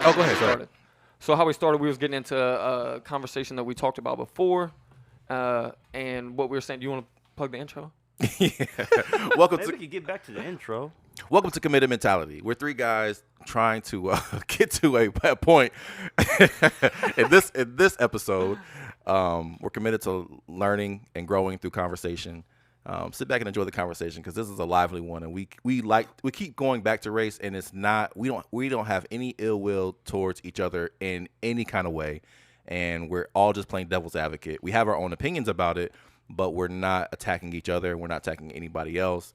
Oh, go ahead. Started. So how we started, we was getting into a conversation that we talked about before, and what we were saying. Do you want to plug the intro? Yeah. Welcome Maybe to we could get back to the intro. welcome to Committed Mentality. We're three guys trying to get to a point. in this episode, we're committed to learning and growing through conversation. Sit back and enjoy the conversation because this is a lively one, and we keep going back to race, and it's not we don't have any ill will towards each other in any kind of way, and we're all just playing devil's advocate. We have our own opinions about it, but we're not attacking each other. We're not attacking anybody else.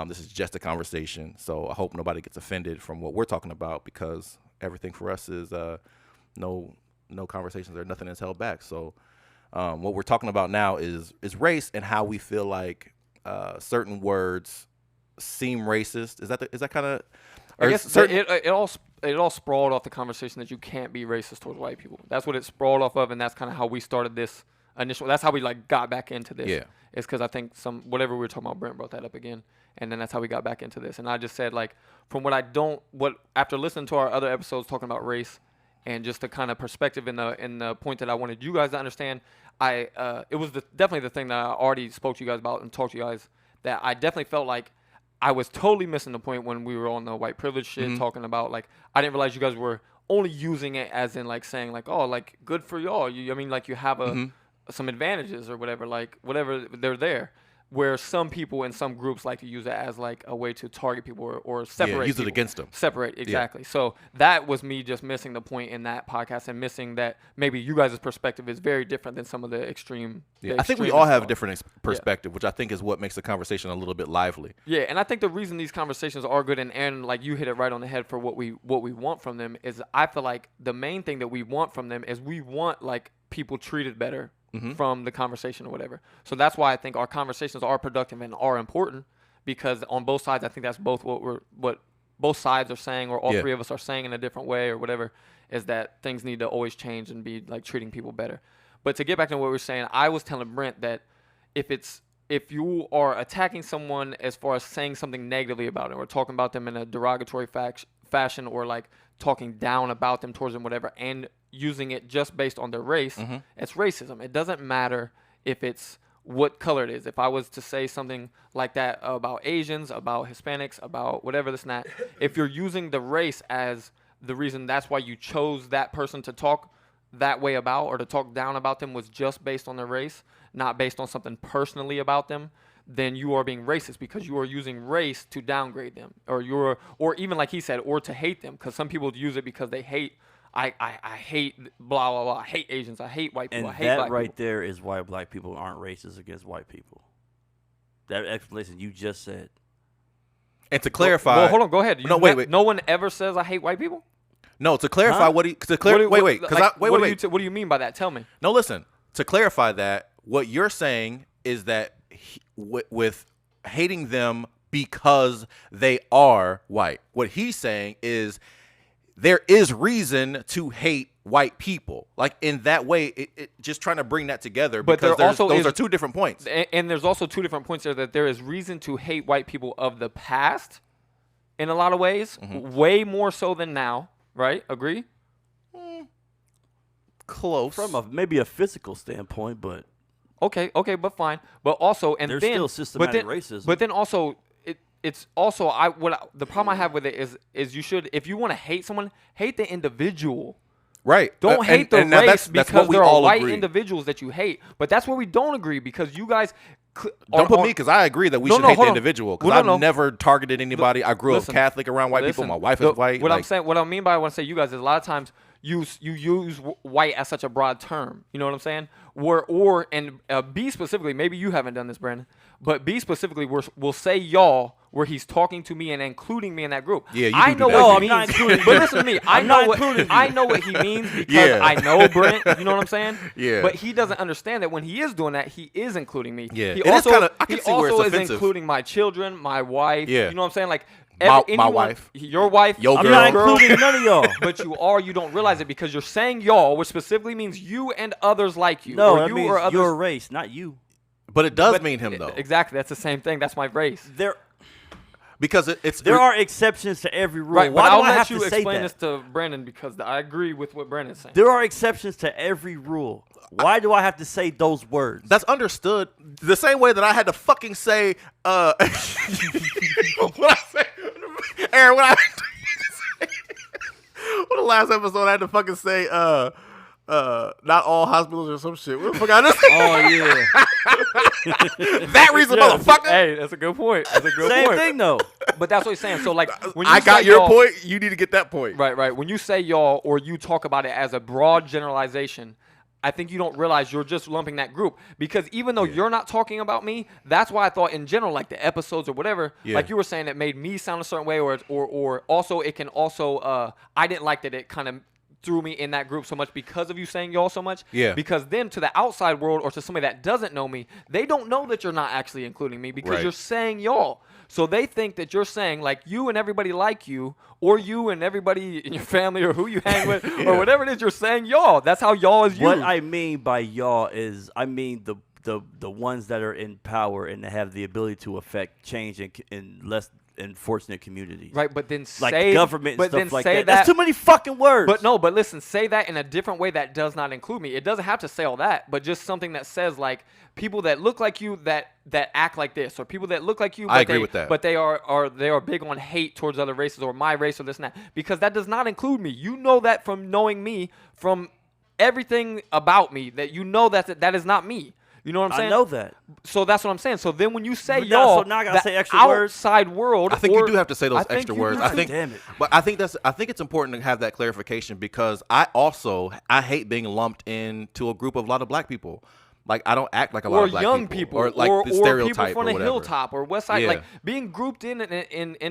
This is just a conversation, so I hope nobody gets offended from what we're talking about because everything for us is no conversations or nothing is held back. So what we're talking about now is race and how we feel like certain words seem racist. Is that kind of? I guess it all sprawled off the conversation that you can't be racist towards white people. That's what it sprawled off of, and that's kind of how we started this initial. That's how we got back into this. Yeah. It's because I think whatever we were talking about, Brent brought that up again, and then that's how we got back into this. And I just said from after listening to our other episodes talking about race, and just the kind of perspective in the point that I wanted you guys to understand, it was definitely the thing that I already spoke to you guys about and talked to you guys, that I definitely felt like I was totally missing the point when we were on the white privilege shit, talking about I didn't realize you guys were only using it as in saying good for y'all. You have some advantages or whatever, whatever they're there. Where some people in some groups like to use it as a way to target people or separate. Yeah, use people. it against them. Separate, exactly. Yeah. So that was me just missing the point in that podcast and missing that maybe you guys' perspective is very different than some of the extreme. Yeah, I think we all have a different perspective, which I think is what makes the conversation a little bit lively. Yeah, and I think the reason these conversations are good, and you hit it right on the head for what we want from them, is I feel like the main thing that we want from them is we want people treated better. From the conversation or whatever. So that's why I think our conversations are productive and are important, because on both sides, I think that's both what both sides are saying, or all three of us are saying in a different way or whatever, is that things need to always change and be treating people better. But to get back to what we were saying, I was telling Brent that if you are attacking someone as far as saying something negatively about it or talking about them in a derogatory fashion or talking down about them towards them, whatever, and using it just based on their race, it's racism. It doesn't matter if it's what color it is. If I was to say something like that about Asians, about Hispanics, about whatever this and that, if you're using the race as the reason that's why you chose that person to talk that way about or to talk down about them was just based on their race, not based on something personally about them, then you are being racist because you are using race to downgrade them, or even like he said, or to hate them, because some people use it because they hate. I hate blah blah blah. I hate Asians. I hate white people. And I hate black right people. there is why black people aren't racist against white people. That explanation you just said. And to clarify, well, hold on, go ahead. Wait. No one ever says I hate white people. No, to clarify what do you mean by that? Tell me. No, listen. To clarify that, what you're saying is that with hating them because they are white. What he's saying is there is reason to hate white people. In that way, it just trying to bring that together, because those are two different points. And there's also two different points there, that there is reason to hate white people of the past in a lot of ways, way more so than now, right? Agree? Close. From maybe a physical standpoint, but Okay, but fine. But also, and there's then still systematic racism. But then also, it's also the problem I have with it is you should, if you want to hate someone, hate the individual. Right. Don't hate the race that's because we there all are white agree. Individuals that you hate. But that's where we don't agree, because you guys don't put me, because I agree that we should hate the individual, because I've never targeted anybody. I grew up Catholic around white people. My wife is white. What I mean by when I say you guys is a lot of times you use white as such a broad term. You know what I'm saying? B specifically, maybe you haven't done this, Brandon, but B specifically will say y'all where he's talking to me and including me in that group. Yeah, I know what he means. But listen to me. I know what he means because I know Brent. You know what I'm saying? Yeah. But he doesn't understand that when he is doing that, he is including me. Yeah. He I can he see where it's also is offensive. including my children, my wife. Yeah. You know what I'm saying? My wife. Your wife. Yo, I'm girl. not including none of y'all. But you don't realize it because you're saying y'all, which specifically means you and others like you. No, or that you means or others. your race, not you. But it does mean him, though. Exactly. That's the same thing. That's my race. because There are exceptions to every rule. Right, Why but do I'll I let have you to say explain that? this to Brandon because I agree with what Brandon's saying. There are exceptions to every rule. Why do I have to say those words? That's understood. The same way that I had to fucking say, what I say, Aaron, what the last episode I had to fucking say, not all hospitals or some shit. What the fuck I just Oh yeah. that reason, motherfucker. Hey, that's a good point. That's a good Same point. thing though. But that's what he's saying. So like, when you I got say your y'all- point. You need to get that point. Right. When you say y'all or you talk about it as a broad generalization, I think you don't realize you're just lumping that group because even though you're not talking about me, that's why I thought in general, like the episodes or whatever, like you were saying, it made me sound a certain way, or also it can also I didn't like that it kind of threw me in that group so much because of you saying y'all so much. Yeah. Because then to the outside world or to somebody that doesn't know me, they don't know that you're not actually including me because you're saying y'all. So they think that you're saying like you and everybody like you, or you and everybody in your family or who you hang with, or whatever it is, you're saying y'all. That's how y'all is used. What I mean by y'all is I mean the ones that are in power and that have the ability to affect change in less unfortunate communities. Right, but then Like say government and but stuff then like say that. That's too many fucking words. But listen, say that in a different way that does not include me. It doesn't have to say all that, but just something that says like people that look like you that act like this, or people that look like you. But I agree with that. But they are big on hate towards other races or my race or this and that, because that does not include me. You know that from knowing me, from everything about me, that you know that is not me. You know what I'm saying? I know that. So that's what I'm saying. So then when you say But now- y'all, so now I gotta the say extra words? outside world. I think you do have to say those I think extra you words. do. I think, Damn it. but I think it's important to have that clarification because I hate being lumped into a group of a lot of black people. Like I don't act like a lot or of black young people, or like the people stereotype from or the whatever. hilltop or west side, Yeah. like being grouped in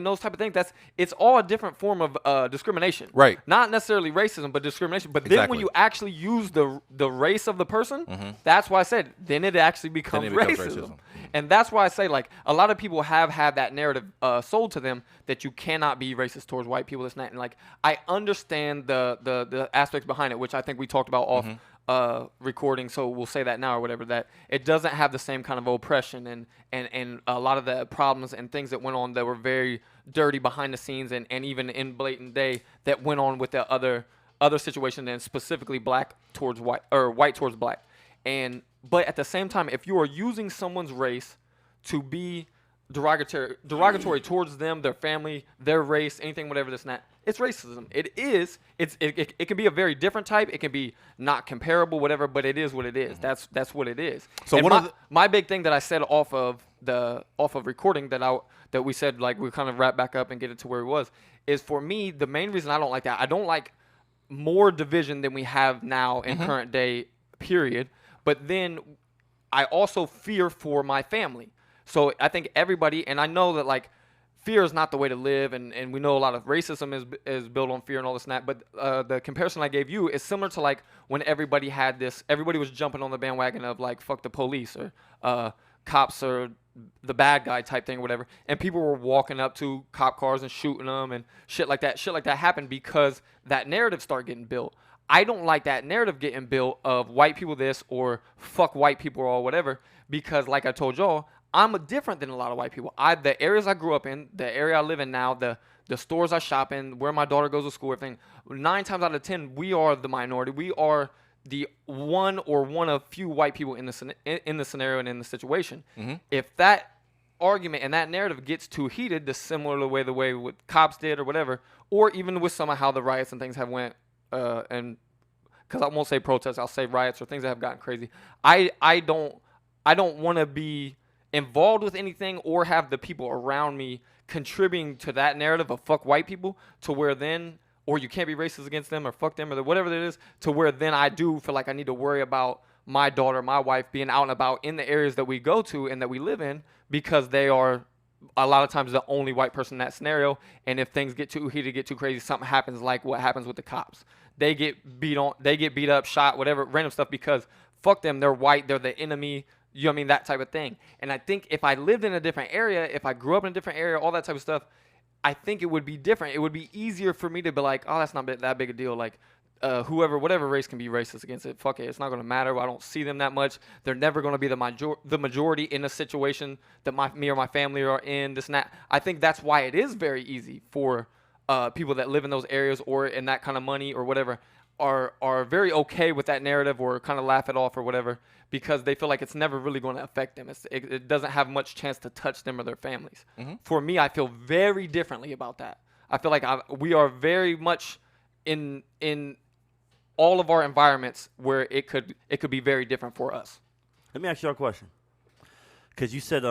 those type of things. It's all a different form of discrimination, Right. Not necessarily racism, but discrimination. But then when Exactly. you actually use the race of the person, that's why I said then it actually becomes, becomes racism. racism. And that's why I say like a lot of people have had that narrative sold to them that you cannot be racist towards white people. This and that, and like I understand the aspects behind it, which I think we talked about off recording, so we'll say that now or whatever, that it doesn't have the same kind of oppression and a lot of the problems and things that went on that were very dirty behind the scenes and even in blatant day that went on with the other situation, and specifically black towards white or white towards black. But at the same time, if you are using someone's race to be derogatory towards them, their family, their race, anything, whatever, this and that, it's racism. It is. It can be a very different type. It can be not comparable, whatever, but it is what it is. That's what it is. So and one of my big thing that I said off of recording that we said like we kind of wrap back up and get it to where it was, is for me the main reason I don't like that. I don't like more division than we have now in current day period. But then I also fear for my family. So I think everybody, and I know that like fear is not the way to live, and we know a lot of racism is built on fear and all this and that. But the comparison I gave you is similar to like when everybody was jumping on the bandwagon of like fuck the police or cops or the bad guy type thing or whatever, and people were walking up to cop cars and shooting them and shit like that. Shit like that happened because that narrative started getting built. I don't like that narrative getting built of white people this or fuck white people or whatever, because like I told y'all, I'm different than a lot of white people. The areas I grew up in, the area I live in now, the stores I shop in, where my daughter goes to school, everything, 9 times out of 10, we are the minority. We are the one of few white people in the scenario and in the situation. If that argument and that narrative gets too heated, the way what cops did or whatever, or even with some of how the riots and things have went, and because I won't say protests, I'll say riots or things that have gotten crazy. I don't want to be involved with anything or have the people around me contributing to that narrative of fuck white people, to where then, or you can't be racist against them or fuck them or whatever it is, to where then I do feel like I need to worry about my daughter, my wife being out and about in the areas that we go to and that we live in, because they are a lot of times the only white person in that scenario. And if things get too heated, get too crazy, something happens like what happens with the cops. They get beat up, shot, whatever, random stuff, because fuck them, they're white, they're the enemy, you know what I mean, that type of thing. And I think if I lived in a different area, if I grew up in a different area, all that type of stuff, I think it would be different. It would be easier for me to be like, oh, that's not that big a deal. Like, whatever race can be racist against it. Fuck it, it's not gonna matter. I don't see them that much. They're never gonna be the majority in a situation that me or my family are in. This and that. I think that's why it is very easy for people that live in those areas or in that kind of money or whatever are very okay with that narrative or kind of laugh it off or whatever because they feel like it's never really going to affect them. It doesn't have much chance to touch them or their families. Mm-hmm. For me, I feel very differently about that. I feel like we are very much in all of our environments where it could be very different for us. Let me ask you a question, because you said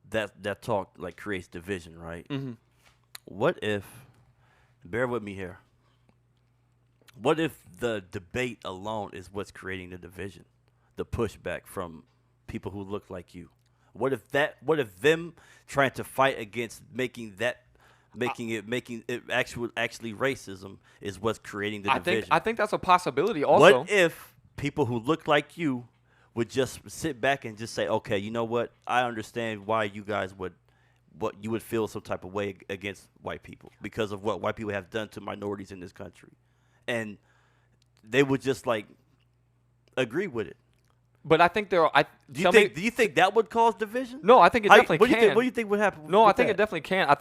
that talk like creates division, right? Mm-hmm. What if? Bear with me here. What if the debate alone is what's creating the division, the pushback from people who look like you? What if them trying to fight against making it actually racism is what's creating the division? I think that's a possibility also. What if people who look like you would just sit back and just say, okay, you know what? I understand why you guys would feel some type of way against white people because of what white people have done to minorities in this country. And they would just like agree with it. But I think there are. Do you think that would cause division? No, I think it definitely can. What do you think would happen? No, I think it definitely can. I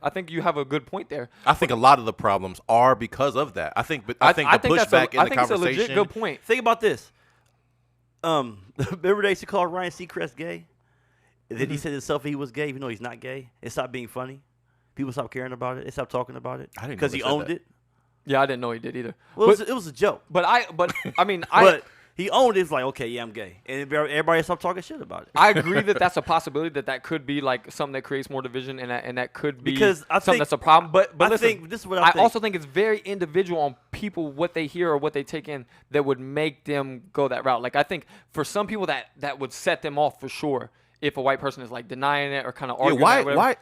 think you have a good point there. I think a lot of the problems are because of that. I think the pushback in the conversation. It's a legit good point. Think about this. Remember they used to call Ryan Seacrest gay? And then he said himself he was gay, even though he's not gay. It stopped being funny. People stopped caring about it. They stopped talking about it because he owned it. Yeah, I didn't know he did either. Well, it was a joke. But he owned it. It's like, okay, yeah, I'm gay, and everybody stopped talking shit about it. I agree that's a possibility that could be like something that creates more division, and that could be something that's a problem. But listen, this is what I think. Also think it's very individual on people what they hear or what they take in that would make them go that route. Like I think for some people that would set them off for sure. If a white person is like denying it or kind of arguing why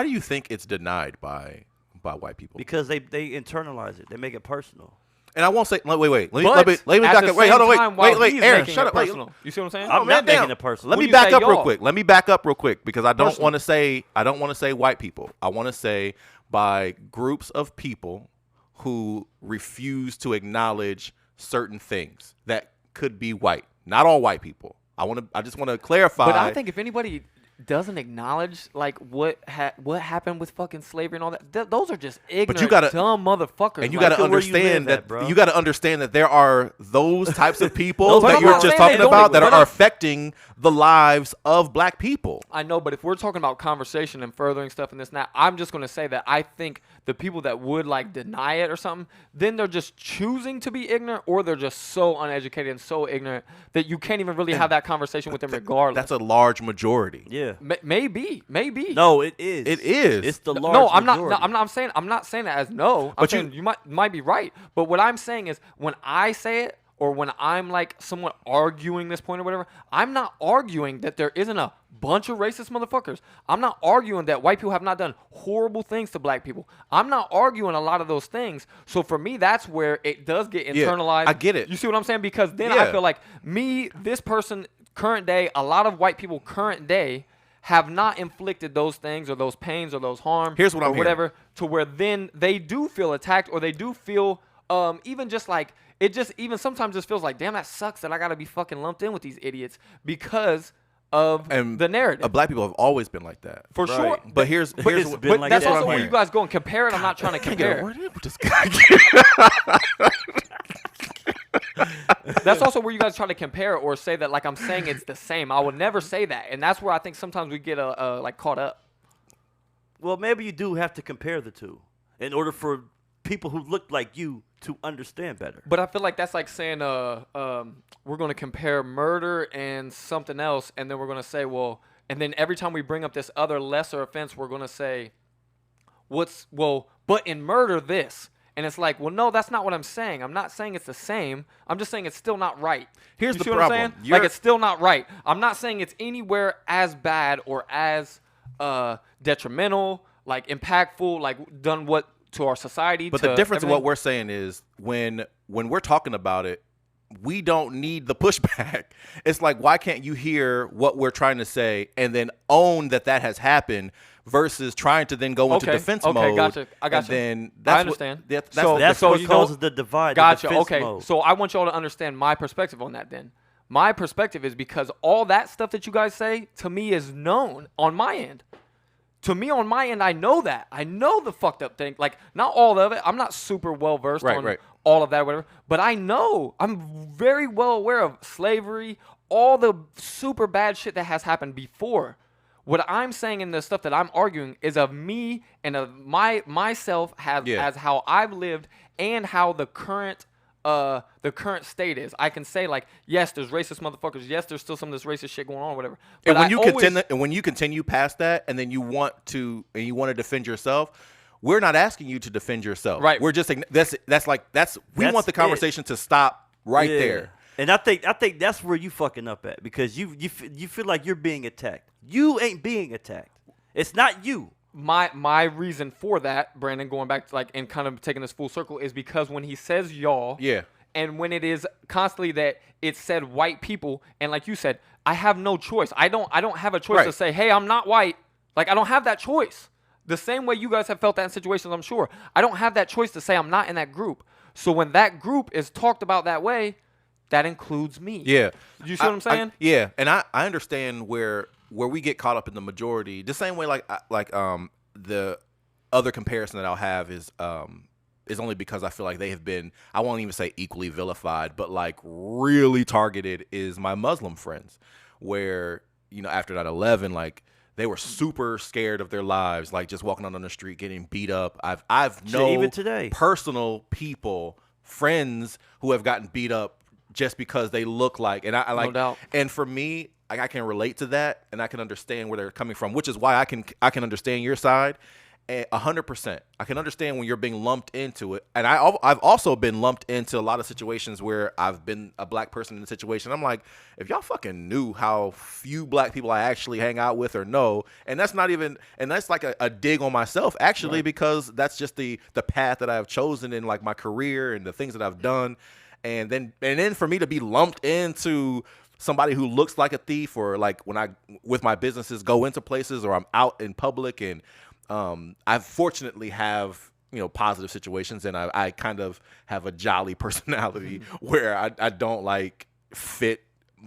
do you think it's denied by white people? Because they internalize it. They make it personal. And I won't say wait. Let me back up. Wait, hold on. Wait. Aaron, shut up. You see what I'm saying? I'm not making it personal. Let me back up real quick. Let me back up real quick because I don't want to say white people. I want to say by groups of people who refuse to acknowledge certain things that could be white. Not all white people. I just want to clarify. But I think if anybody doesn't acknowledge like what happened with fucking slavery and all that, those are just ignorant, dumb motherfuckers. And you got to understand you got to understand that there are those types of people that you're just talking about that are affecting the lives of black people. I know, but if we're talking about conversation and furthering stuff in this now, I'm just going to say that I think the people that would like deny it or something, then they're just choosing to be ignorant, or they're just so uneducated and so ignorant that you can't even really have that conversation with them regardless. That's a large majority. Yeah. Maybe. No, it is. It is. It's the large majority. No, I'm not saying that as no. I'm saying you might be right. But what I'm saying is when I say it, or when I'm like somewhat arguing this point or whatever, I'm not arguing that there isn't a bunch of racist motherfuckers. I'm not arguing that white people have not done horrible things to black people. I'm not arguing a lot of those things. So for me, that's where it does get internalized. I get it. You see what I'm saying? Because then I feel like this person, current day, a lot of white people current day have not inflicted those things or those pains or those harm. Here's what I'm whatever, to where then they do feel attacked, or they do feel even just like it just even sometimes just feels like, damn, that sucks that I gotta be fucking lumped in with these idiots because of the narrative. Black people have always been like that. For sure. But that's also where you guys go and compare it. I'm not trying to compare. That's also where you guys try to compare or say that like I'm saying it's the same. I would never say that. And that's where I think sometimes we get like caught up. Well, maybe you do have to compare the two in order for people who look like you to understand better. But I feel like that's like saying we're going to compare murder and something else, and then we're going to say, well, and then every time we bring up this other lesser offense, we're going to say, but in murder this. And it's like, well, no, that's not what I'm saying. I'm not saying it's the same. I'm just saying it's still not right. Here's the problem. Like, it's still not right. I'm not saying it's anywhere as bad or as detrimental, like impactful, like done what to our society. But the difference in what we're saying is when we're talking about it, we don't need the pushback. It's like, why can't you hear what we're trying to say and then own that has happened versus trying to then go into defense mode? Okay, gotcha. I got you. Then I understand. That's what causes the divide. Gotcha. The Okay, mode. so I want y'all to understand my perspective on that then. My perspective is because all that stuff that you guys say, to me, is known on my end. To me, on my end, I know that. I know the fucked up thing. Like, not all of it. I'm not super well-versed on all of that or whatever. But I know. I'm very well aware of slavery, all the super bad shit that has happened before. What I'm saying in the stuff that I'm arguing is of me and of myself as how I've lived and how the current state is. I can say, like, yes, there's racist motherfuckers. Yes, there's still some of this racist shit going on, or whatever. But when you continue past that, and then you want to defend yourself, we're not asking you to defend yourself. Right. We're just we want the conversation to stop right there. And I think that's where you fucking up at, because you feel like you're being attacked. You ain't being attacked. It's not you. My reason for that, Brandon, going back to, like, and kind of taking this full circle, is because when he says y'all, and when it is constantly that it said white people, and like you said, I have no choice. I don't have a choice to say, hey, I'm not white. Like, I don't have that choice. The same way you guys have felt that in situations, I'm sure. I don't have that choice to say I'm not in that group. So when that group is talked about that way, that includes me. Yeah. You see what I'm saying? And I understand where we get caught up in the majority. The same way the other comparison that I'll have is only because I feel like they have been, I won't even say equally vilified, but like really targeted, is my Muslim friends, where, you know, after 9/11, like, they were super scared of their lives, like just walking out on the street getting beat up. I've known even today personal people, friends who have gotten beat up just because they look like, and I like, no doubt. And for me, I can relate to that, and I can understand where they're coming from, which is why I can understand your side 100%. I can understand when you're being lumped into it, and I've also been lumped into a lot of situations where I've been a black person in a situation. I'm like, if y'all fucking knew how few black people I actually hang out with or know, and that's not even, and that's like a dig on myself actually, because that's just the path that I've chosen in like my career and the things that I've done, and then for me to be lumped into somebody who looks like a thief, or like when I with my businesses go into places or I'm out in public, and I fortunately have, you know, positive situations, and I kind of have a jolly personality where I don't like fit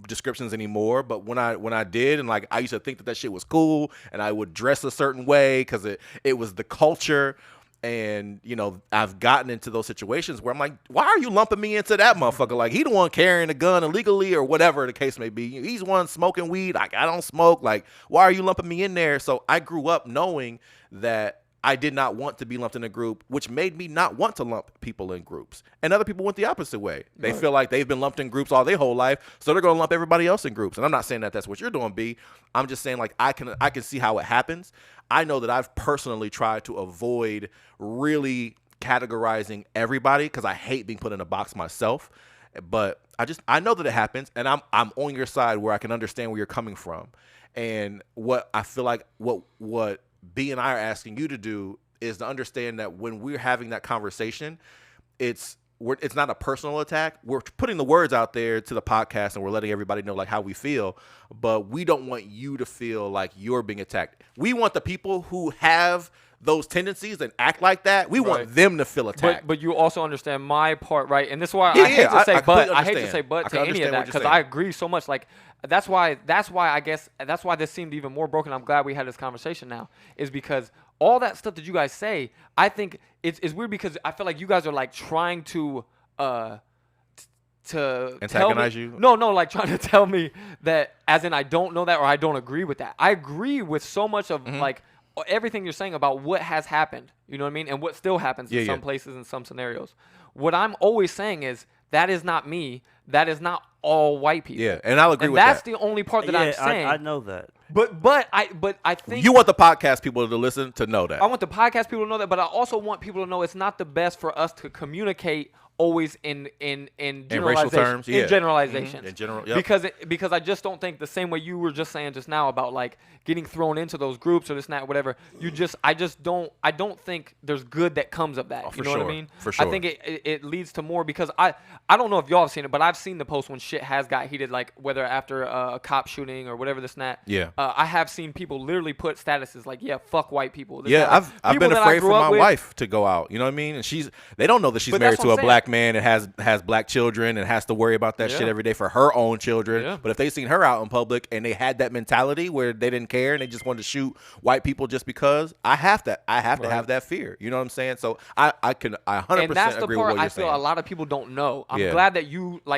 descriptions anymore. But when I did, and like I used to think that shit was cool, and I would dress a certain way because it was the culture. And, you know, I've gotten into those situations where I'm like, why are you lumping me into that motherfucker? Like, he the one carrying a gun illegally or whatever the case may be. He's one smoking weed. Like, I don't smoke. Like, why are you lumping me in there? So I grew up knowing that I did not want to be lumped in a group, which made me not want to lump people in groups. And other people went the opposite way. They feel like they've been lumped in groups all their whole life, so they're going to lump everybody else in groups. And I'm not saying that that's what you're doing, B. I'm just saying, like, I can see how it happens. I know that I've personally tried to avoid really categorizing everybody because I hate being put in a box myself. But I know that it happens, and I'm on your side where I can understand where you're coming from. And what I feel like what B and I are asking you to do is to understand that when we're having that conversation, it's not a personal attack. We're putting the words out there to the podcast, and we're letting everybody know like how we feel, but we don't want you to feel like you're being attacked. We want the people who have those tendencies and act like that. We want them to feel attacked. But you also understand my part, right? And this is why I hate to say but to any of that, because I agree so much. Like, that's why this seemed even more broken. I'm glad we had this conversation now, is because all that stuff that you guys say, I think it's weird, because I feel like you guys are like trying to antagonize you. No, like trying to tell me that, as in I don't know that, or I don't agree with that. I agree with so much of like everything you're saying about what has happened. You know what I mean? And what still happens in some places, in some scenarios. What I'm always saying is that is not me. That is not all white people. Yeah, and I'll agree with that. That's the only part that I'm saying. I know that. But I think you want the podcast people to listen to know that. I want the podcast people to know that, but I also want people to know it's not the best for us to communicate always in racial terms, in generalizations. In general, because I just don't think the same way you were just saying just now about like getting thrown into those groups or this and that whatever. I don't think there's good that comes of that. You know what I mean? For sure. I think it leads to more because I don't know if y'all have seen it, but I've seen the post when shit has got heated, like whether after a cop shooting or whatever this and that. Yeah. I have seen people literally put statuses like, yeah, fuck white people. I've been afraid for my wife to go out. You know what I mean? And they don't know that she's married to a black man and has black children and has to worry about that shit every day for her own children. Yeah. But if they seen her out in public and they had that mentality where they didn't care and they just wanted to shoot white people just because, I have to have that fear. You know what I'm saying? So I 100% and that's the agree part with what I you're feel saying. a lot of people don't know. I'm glad that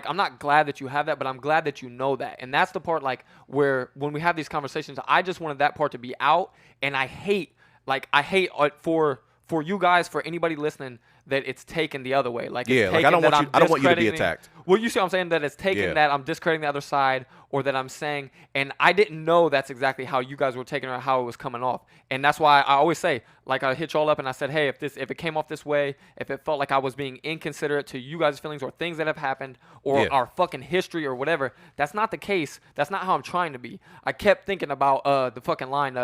I'm not glad that you have that, but I'm glad that you know that. And that's the part like where when we have these conversations, I just wanted that part to be out. And I hate for you guys, for anybody listening, that it's taken the other way. Like, I don't want you to be attacked. Well, you see what I'm saying? That it's taken that I'm discrediting the other side, or that I'm saying, and I didn't know that's exactly how you guys were taking it or how it was coming off. And that's why I always say, like, I hit y'all up and I said, hey, if it came off this way, if it felt like I was being inconsiderate to you guys' feelings or things that have happened or our fucking history or whatever, that's not the case. That's not how I'm trying to be. I kept thinking about the fucking line,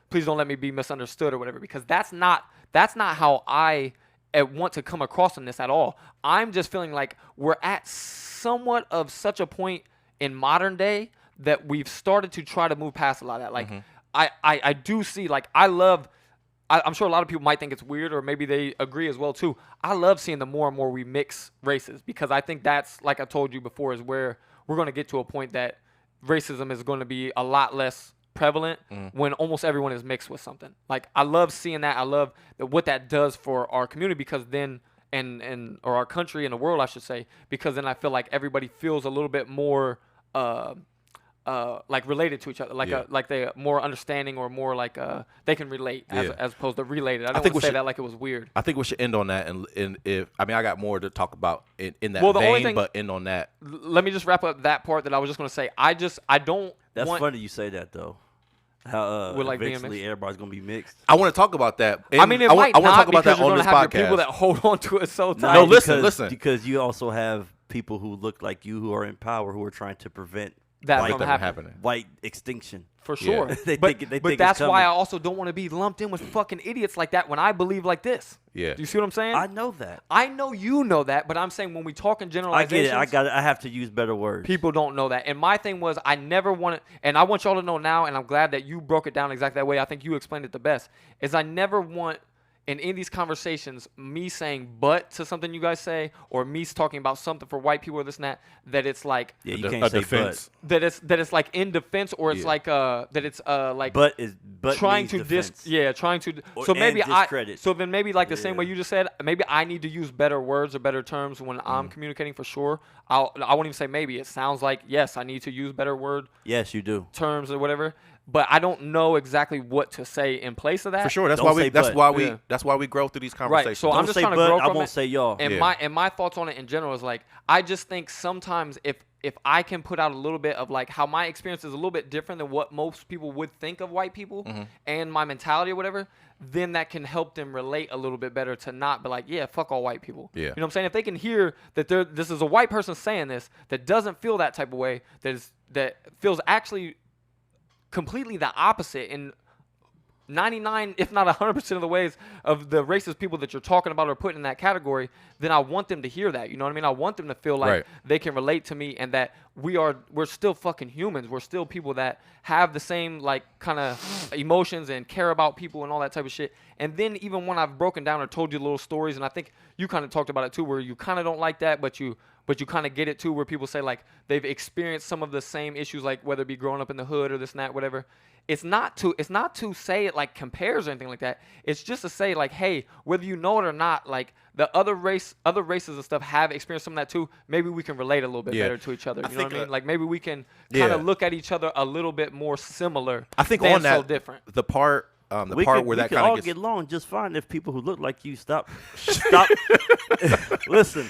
please don't let me be misunderstood or whatever, because that's not how I want to come across in this at all. I'm just feeling like we're at somewhat of such a point in modern day that we've started to try to move past a lot of that. Like, I do see, like, I'm sure a lot of people might think it's weird, or maybe they agree as well too. I love seeing the more and more we mix races, because I think that's, like I told you before, is where we're going to get to a point that racism is going to be a lot less prevalent when almost everyone is mixed with something. Like, I love seeing that. I love what that does for our community, because then or our country and the world, I should say, because then I feel like everybody feels a little bit more like related to each other, like they more understanding, or more like they can relate as opposed to related. I don't want to say that like it was weird. I think we should end on that, and if I got more to talk about in that vein, but end on that. Let me just wrap up that part that I was just going to say. I don't. That's funny you say that though. How eventually everybody's gonna be mixed. I want to talk about that. I mean, I want to talk about that on this podcast. People that hold on to it so tight. No, listen. Because you also have people who look like you, who are in power, who are trying to prevent that from happening. White extinction. For sure. Yeah. But that's why I also don't want to be lumped in with fucking idiots like that when I believe like this. Yeah. Do you see what I'm saying? I know that. I know you know that, but I'm saying when we talk in generalizations. I get it. I have to use better words. People don't know that. And my thing was, I never wanted, and I want y'all to know now, and I'm glad that you broke it down exactly that way. I think you explained it the best, is I never want, in these conversations, me saying but to something you guys say, or me talking about something for white people or this and that it's like you can't say defense. That it's like in defense, or it's like that it's like but trying to discredit. So then maybe like the same way you just said, maybe I need to use better words or better terms when I'm communicating, for sure. I won't even say maybe. It sounds like yes, I need to use better word. Yes, you do. Terms or whatever. But I don't know exactly what to say in place of that. For sure, that's why we grow through these conversations. Right. So I'm just trying to grow from it. I won't say y'all. And my thoughts on it in general is like, I just think sometimes if I can put out a little bit of like how my experience is a little bit different than what most people would think of white people and my mentality or whatever, then that can help them relate a little bit better to not be like, yeah, fuck all white people. Yeah. You know what I'm saying? If they can hear that this is a white person saying this that doesn't feel that type of way, that feels actually completely the opposite in 99, if not 100% of the ways of the racist people that you're talking about or putting in that category, then I want them to hear that. You know what I mean? I want them to feel like they can relate to me, and that we're still fucking humans. We're still people that have the same like kind of emotions and care about people and all that type of shit. And then even when I've broken down or told you little stories, and I think you kind of talked about it too, where you kind of don't like that, but you kind of get it too, where people say like they've experienced some of the same issues, like whether it be growing up in the hood or this and that, whatever. It's not to say it like compares or anything like that. It's just to say like, hey, whether you know it or not, like the other races and stuff have experienced some of that too. Maybe we can relate a little bit better to each other. You know what I mean? Like maybe we can kind of look at each other a little bit more similar. I think than on that, so different. the part where that kind of all get along just fine if people who look like you stop. listen.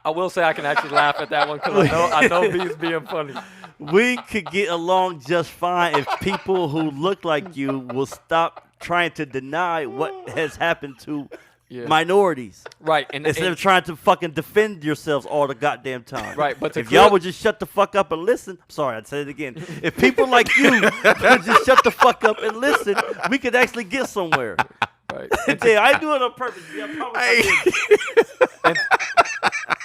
I will say I can actually laugh at that one because I know B's being funny. We could get along just fine if people who look like you will stop trying to deny what has happened to Yeah. minorities. Right. And Instead of trying to fucking defend yourselves all the goddamn time. Right, but if y'all would just shut the fuck up and listen, I'm sorry, I'd say it again. If people like you would just shut the fuck up and listen, we could actually get somewhere. right. I ain't do it on purpose. Yeah, I promise I didn't.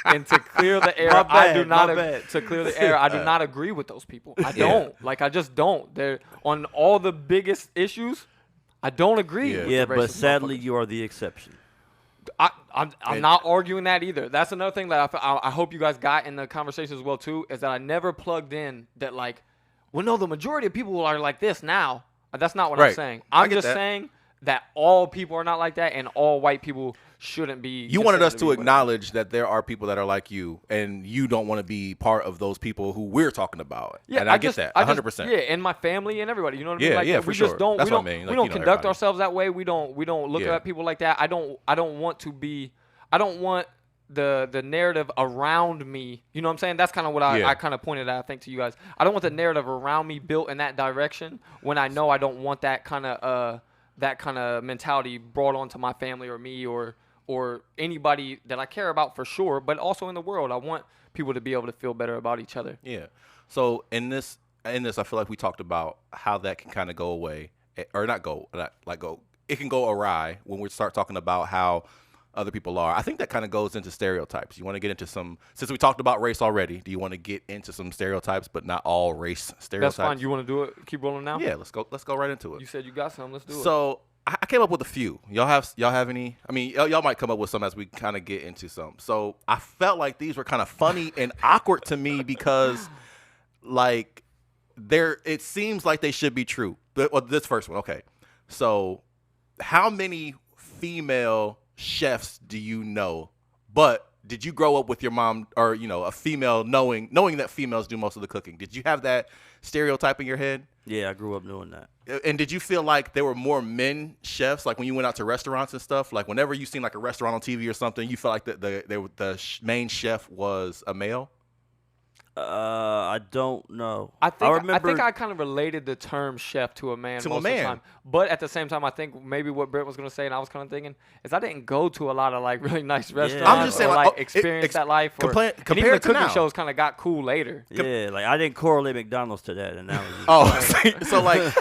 And to clear the air, My bad, I do not. my bad. To clear the air, I do not agree with those people. I don't. Like, I just don't. They're on all the biggest issues. I don't agree. with Yeah, the but racist sadly, motherfuckers. you are the exception. I'm not arguing that either. That's another thing that I hope you guys got in the conversation as well too, is that I never plugged in that like, well, no, the majority of people are like this now. That's not what I'm Right. saying. I I'm get just that. saying that all people are not like that, and all white people shouldn't be. You wanted us considered to be whatever. acknowledge that there are people that are like you, and you don't want to be part of those people who we're talking about. Yeah, and I get that, 100%. Yeah, and my family and everybody. You know what I mean? Yeah, Like, yeah, we for just sure. don't. That's we what don't. I mean. We Like, don't you know, conduct everybody. ourselves that way. We don't look Yeah. at people like that. I don't want to be. I don't want the narrative around me. You know what I'm saying? That's kind of what Yeah. I kind of pointed out, I think, to you guys. I don't want the narrative around me built in that direction when I know I don't want that kind of mentality brought onto my family or me or anybody that I care about for sure, but also in the world. I want people to be able to feel better about each other. Yeah. So in this, I feel like we talked about how that can kind of go away, or not go. It can go awry when we start talking about how other people are. I think that kind of goes into stereotypes. You want to get into some, since we talked about race already, do you want to get into some stereotypes, but not all race stereotypes? That's fine. You want to do it? Keep rolling now? Yeah, let's go right into it. You said you got some. Let's do it. So I came up with a few. Y'all have any? I mean, y'all might come up with some as we kind of get into some. So I felt like these were kind of funny and awkward to me because, like, it seems like they should be true. This first one, okay. So, how many female chefs do you know? But did you grow up with your mom or a female knowing that females do most of the cooking? Did you have that stereotype in your head? Yeah, I grew up doing that. And did you feel like there were more men chefs, like when you went out to restaurants and stuff? Like whenever you seen like a restaurant on TV or something, you felt like the main chef was a male? I don't know. I remember. think I kind of related the term chef to a man To a most of man. the time. But at the same time, I think maybe what Brett was going to say, and I was kind of thinking, is I didn't go to a lot of like really nice restaurants. I'm just saying, or, like, like experience that life. And even compared the to cooking now. shows kind of got cool later. Yeah, like I didn't correlate McDonald's to that, and that was So like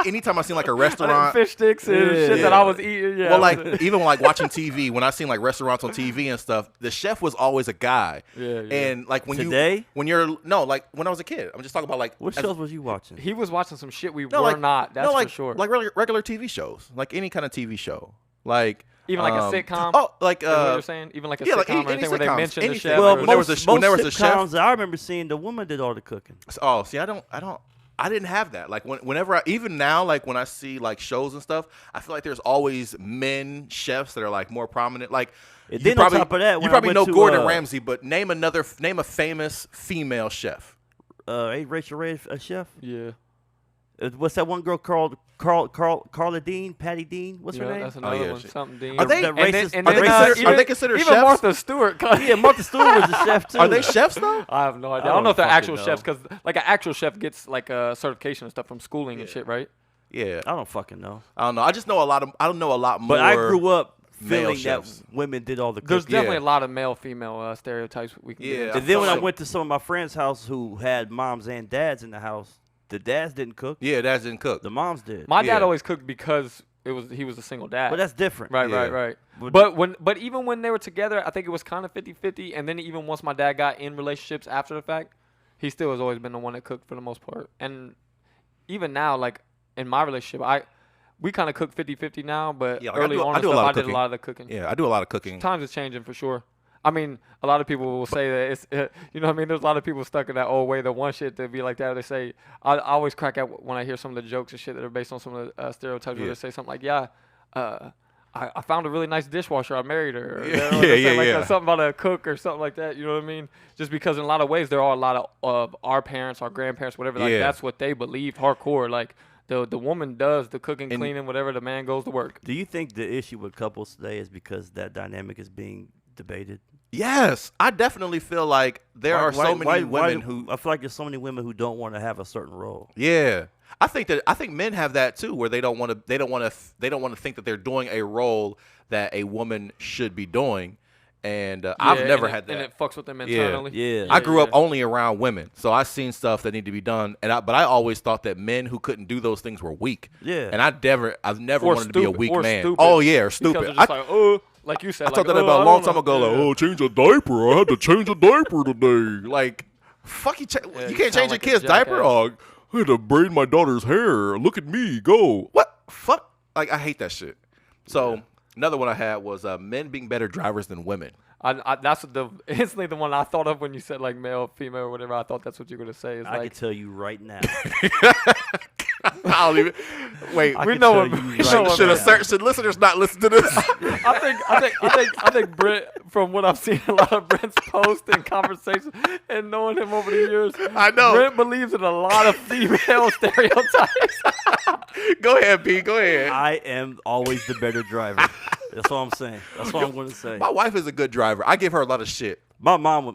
anytime I seen like a I didn't restaurant, fish sticks and shit that I was eating. Yeah, well, like even like watching TV, when I seen like restaurants on TV and stuff, the chef was always a guy. Yeah. And like when Today? when I was a kid, I'm just talking about like What shows was you watching? he was watching some shit we no, were like, not. That's like, for sure. Like regular TV shows, like any kind of TV show, like Even like a sitcom? Oh, like Is what you're saying? Even like a yeah, sitcom like or any anything where they sitcoms, mention the anything. chef. Well, or when there was a most chef- sitcoms that I remember seeing, the woman did all the cooking. Oh, see, I didn't have that. Like whenever even now, like when I see like shows and stuff, I feel like there's always men chefs that are like more prominent. Like And you then probably, on top of that, you when I probably went know to, Gordon Ramsay, but name a famous female chef. Ain't Rachel Ray a chef? Yeah. What's that one girl called Carla Dean? Patty Dean? What's her name? That's another yeah, one. she- Something Dean. Are they- The And then- racist- and are then, they considered- are even- they considered even chefs? Martha Stewart. Yeah, Martha Stewart was a chef too. Are they chefs though? I have no idea. I I don't know if don't they're actual fucking chefs because like an actual chef gets like a certification and stuff from schooling and shit, right? Yeah, I don't fucking know. I don't know. I just know I don't know a lot more. But I grew up male feeling chefs. that women did all the There's cooking. definitely a lot of male-female stereotypes we can get Yeah. into. And then when I So- went to some of my friends' house who had moms and dads in the house, the dads didn't cook. Yeah, that didn't cook. The moms did. My dad Yeah. always cooked because he was a single dad. But that's different. Right, Yeah. right. But- But even when they were together, I think it was kind of 50-50. And then even once my dad got in relationships after the fact, he still has always been the one that cooked for the most part. And even now, like in my relationship, we kind of cook 50-50 now. But Yeah, like, early on, I and do a stuff, lot I of did a cooking. lot of the cooking. Yeah, I do a lot of cooking. Times is changing for sure. I mean, a lot of people will say that it's, you know what I mean? There's a lot of people stuck in that old way. The one shit to be like that, they say, I always crack out when I hear some of the jokes and shit that are based on some of the stereotypes where Yeah. they say something like, I found a really nice dishwasher. I married her. Or, Yeah, you know, or they yeah, say like yeah. something about a cook or something like that. You know what I mean? Just because in a lot of ways, there are a lot of our parents, our grandparents, whatever. Like Yeah. that's what they believe hardcore. Like the woman does the cooking, And- cleaning, whatever. The man goes to work. Do you think the issue with couples today is because that dynamic is being debated? Yes, I definitely feel like there are so many women who. I feel like there's so many women who don't want to have a certain role. Yeah, I think men have that too, where they don't want to think that they're doing a role that a woman should be doing, and I've never had that, and it fucks with them internally. Yeah. I grew up only around women, so I seen stuff that need to be done, but I always thought that men who couldn't do those things were weak. Yeah. And I've never Or wanted to be a stupid, weak or man. stupid. Oh yeah, or Because stupid. they're just like you said. I like, talked that I about a don't long know. time ago. Like, Yeah. change a diaper. I had to change a diaper today. Like, fuck you. Yeah, You you can't sound change like your a kid's diaper. jackass. Oh, I had to braid my daughter's hair. Look at me, go. What? Fuck. Like, I hate that shit. So another one I had was men being better drivers than women. That's instantly the one I thought of when you said like male, female, or whatever. I thought that's what you were gonna say. Is I like can tell you right now. I don't even. Wait, I we can know tell what you we right know what now. should listeners not listen to this? I think Brent, from what I've seen, a lot of Brent's posts and conversations, and knowing him over the years, I know. Brent believes in a lot of female stereotypes. Go ahead, B. Go ahead. I am always the better driver. That's all I'm saying. That's all I'm going to say. My wife is a good driver. I give her a lot of shit. My mom was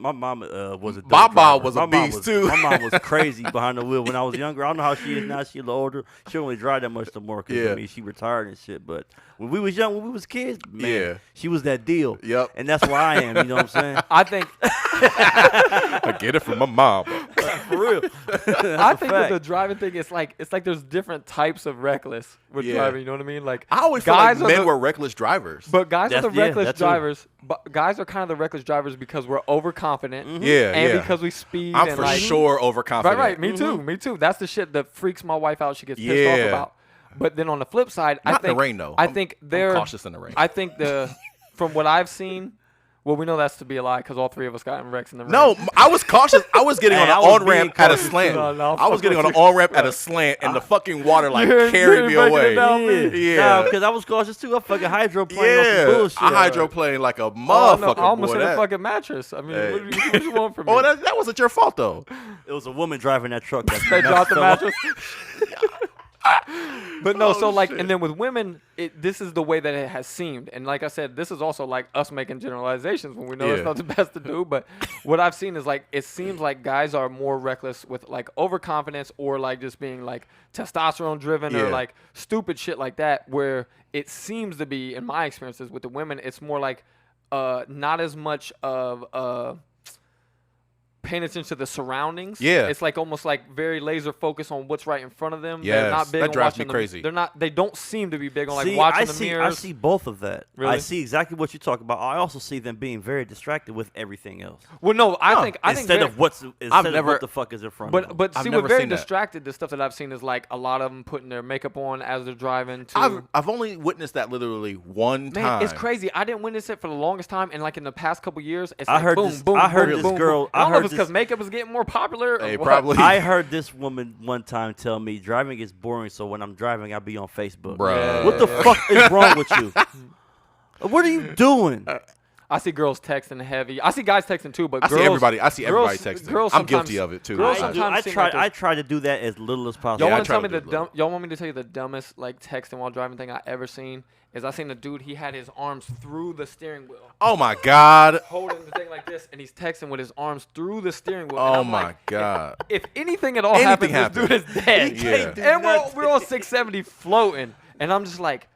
a dope My mom driver. was a My mom beast, too. My mom was crazy behind the wheel when I was younger. I don't know how she is now. She's a little older. She don't really drive that much no more because Yeah. I mean she retired and shit. But when we was young, when we was kids, man, Yeah. she was that deal. Yep. And that's where I am. You know what I'm saying? I think I get it from my mom. For real. I think with the driving thing, it's like there's different types of reckless with Yeah. driving. You know what I mean? Like I always feel like guys are men the- were reckless drivers. But guys are the That's- yeah, reckless that too. drivers. But guys are kind of the reckless drivers because we're overconfident. Yeah, and yeah. because we speed. I'm and for like, sure overconfident. Right. Me too. Me too. That's the shit that freaks my wife out. She gets pissed Yeah. off about. But then on the flip side, Not I in the think rain, though. I I'm- think I'm they're cautious in the rain. I think from what I've seen. Well, we know that's to be a lie because all three of us got in wrecks in the rain. No, I was cautious. I was getting Hey, on an I was on ramp being at a cautious. slant. No, I was fuck getting on with an you. on ramp at a slant, and the fucking water like You carried ain't me breaking it away. down, man. Yeah, because I was cautious too. I fucking hydroplane on some yeah. bullshit. I hydroplane like a Oh, motherfucker. no, I almost boy, hit a that- fucking mattress. I mean, Hey. what do you want from me? Oh, that wasn't your fault though. It was a woman driving that truck. They dropped the mattress. But no, so like, shit. and then with women, this is the way that it has seemed. And like I said, this is also like us making generalizations when we know it's Yeah. not the best to do. But what I've seen is like, it seems like guys are more reckless with like overconfidence or like just being like testosterone driven or Yeah. like stupid shit like that. Where it seems to be, in my experiences with the women, it's more like not as much of paying attention to the surroundings. Yeah. It's like almost like very laser focused on what's right in front of them. Yes, They're not big that on drives watching me crazy. They don't seem to be big on like See, watching I the see, mirrors. I see both of that. Really? I see exactly what you talk about. I also see them being very distracted with everything else. Well, no, I think Instead of what the fuck is in front of them. But I've see, never with very seen that. distracted, the stuff that I've seen is like a lot of them putting their makeup on as they're driving. Too. I've only witnessed that literally one Man, time. it's crazy. I didn't witness it for the longest time, and like in the past couple years, it's I like heard boom, this- boom, I heard boom, this boom, girl- boom. I I don't know heard if it's because this- makeup is getting more popular. or Hey, what. probably. I heard this woman one time tell me driving is boring, so when I'm driving, I'll be on Facebook. Bruh. What the fuck is wrong with you? What are you doing? I see girls texting heavy. I see guys texting too, but I girls, see everybody girls- texting. girls I'm guilty sometimes- of it too. girls I- sometimes I seem try. like they're- I try to do that as little as possible. Y'all Yeah, I want to try tell to me the do it, look. y'all want me to tell you the dumbest like texting while driving thing I ever seen is I seen a dude, he had his arms through the steering wheel, Oh my god. holding the thing like this, and he's texting with his arms through the steering wheel. And Oh I'm my like, god. if anything at all Anything happens, this dude is dead. He can't do And we're on 670 floating, and I'm just like,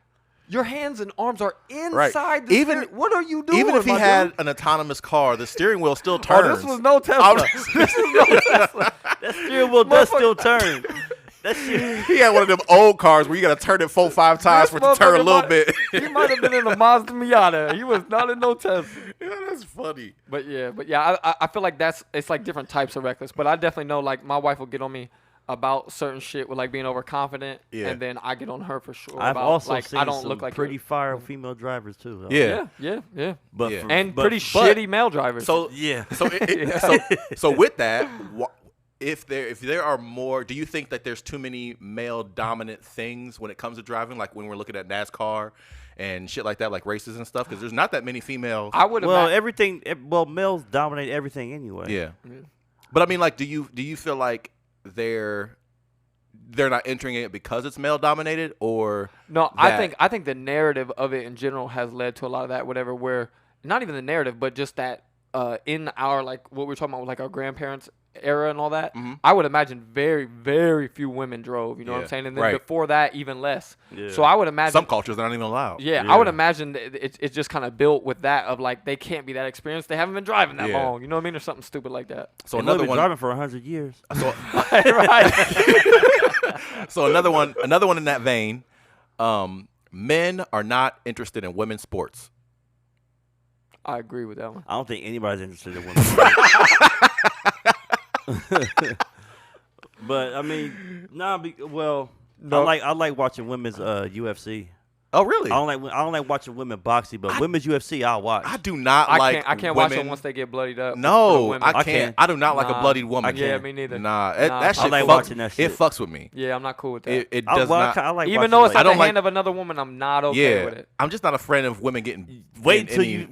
your hands and arms are inside the Even- steering. What are you doing? Even if he my had dude? an autonomous car, the steering wheel still turns. Oh, this was no Tesla. This was no Tesla. That steering wheel does still turn. That shit. He had one of them old cars where you got to turn it 4-5 times for it to turn a Motherfucker little might- bit. He might have been in a Mazda Miata. He was not in no Tesla. Yeah, that's funny. But yeah, I feel like it's like different types of reckless. But I definitely know like my wife will get on me about certain shit with like being overconfident, Yeah. and then I get on her for sure. I've about, also like seen I don't some look like pretty her. fire female drivers too. Though. Yeah. Yeah. but Yeah. And but- pretty shitty male drivers. So Yeah. so with that, if there are more, do you think that there's too many male dominant things when it comes to driving, like when we're looking at NASCAR and shit like that, like races and stuff? Because there's not that many females. I would Well, have. well, males dominate everything anyway. Yeah. But I mean, like, do you feel like they're not entering it because it's male dominated, or No, that- I think the narrative of it in general has led to a lot of that. Whatever, where not even the narrative, but just that in our like what we're talking about, like our grandparents era and all that, I would imagine very, very few women drove. You know what I'm saying? And then before that, even less. Yeah. So I would imagine some cultures they're not even allowed. Yeah, I would imagine that it's just kind of built with that of like they can't be that experienced. They haven't been driving that long. You know what I mean, or something stupid like that. So another one driving for 100 years. So, right. So another one in that vein. Men are not interested in women's sports. I agree with that one. I don't think anybody's interested in women's But I mean, no. I like watching women's UFC. Oh, really? I don't like watching women boxing, but women's UFC I'll watch. I do not like. I can't watch them once they get bloodied up. No, I can't. I do not like a bloodied woman. Yeah, me neither. That shit. I like watching that shit. It fucks with me. Yeah, I'm not cool with that. It does not. I like even though it's like the hand of another woman, I'm not okay with it. I'm just not a friend of women getting. Wait until you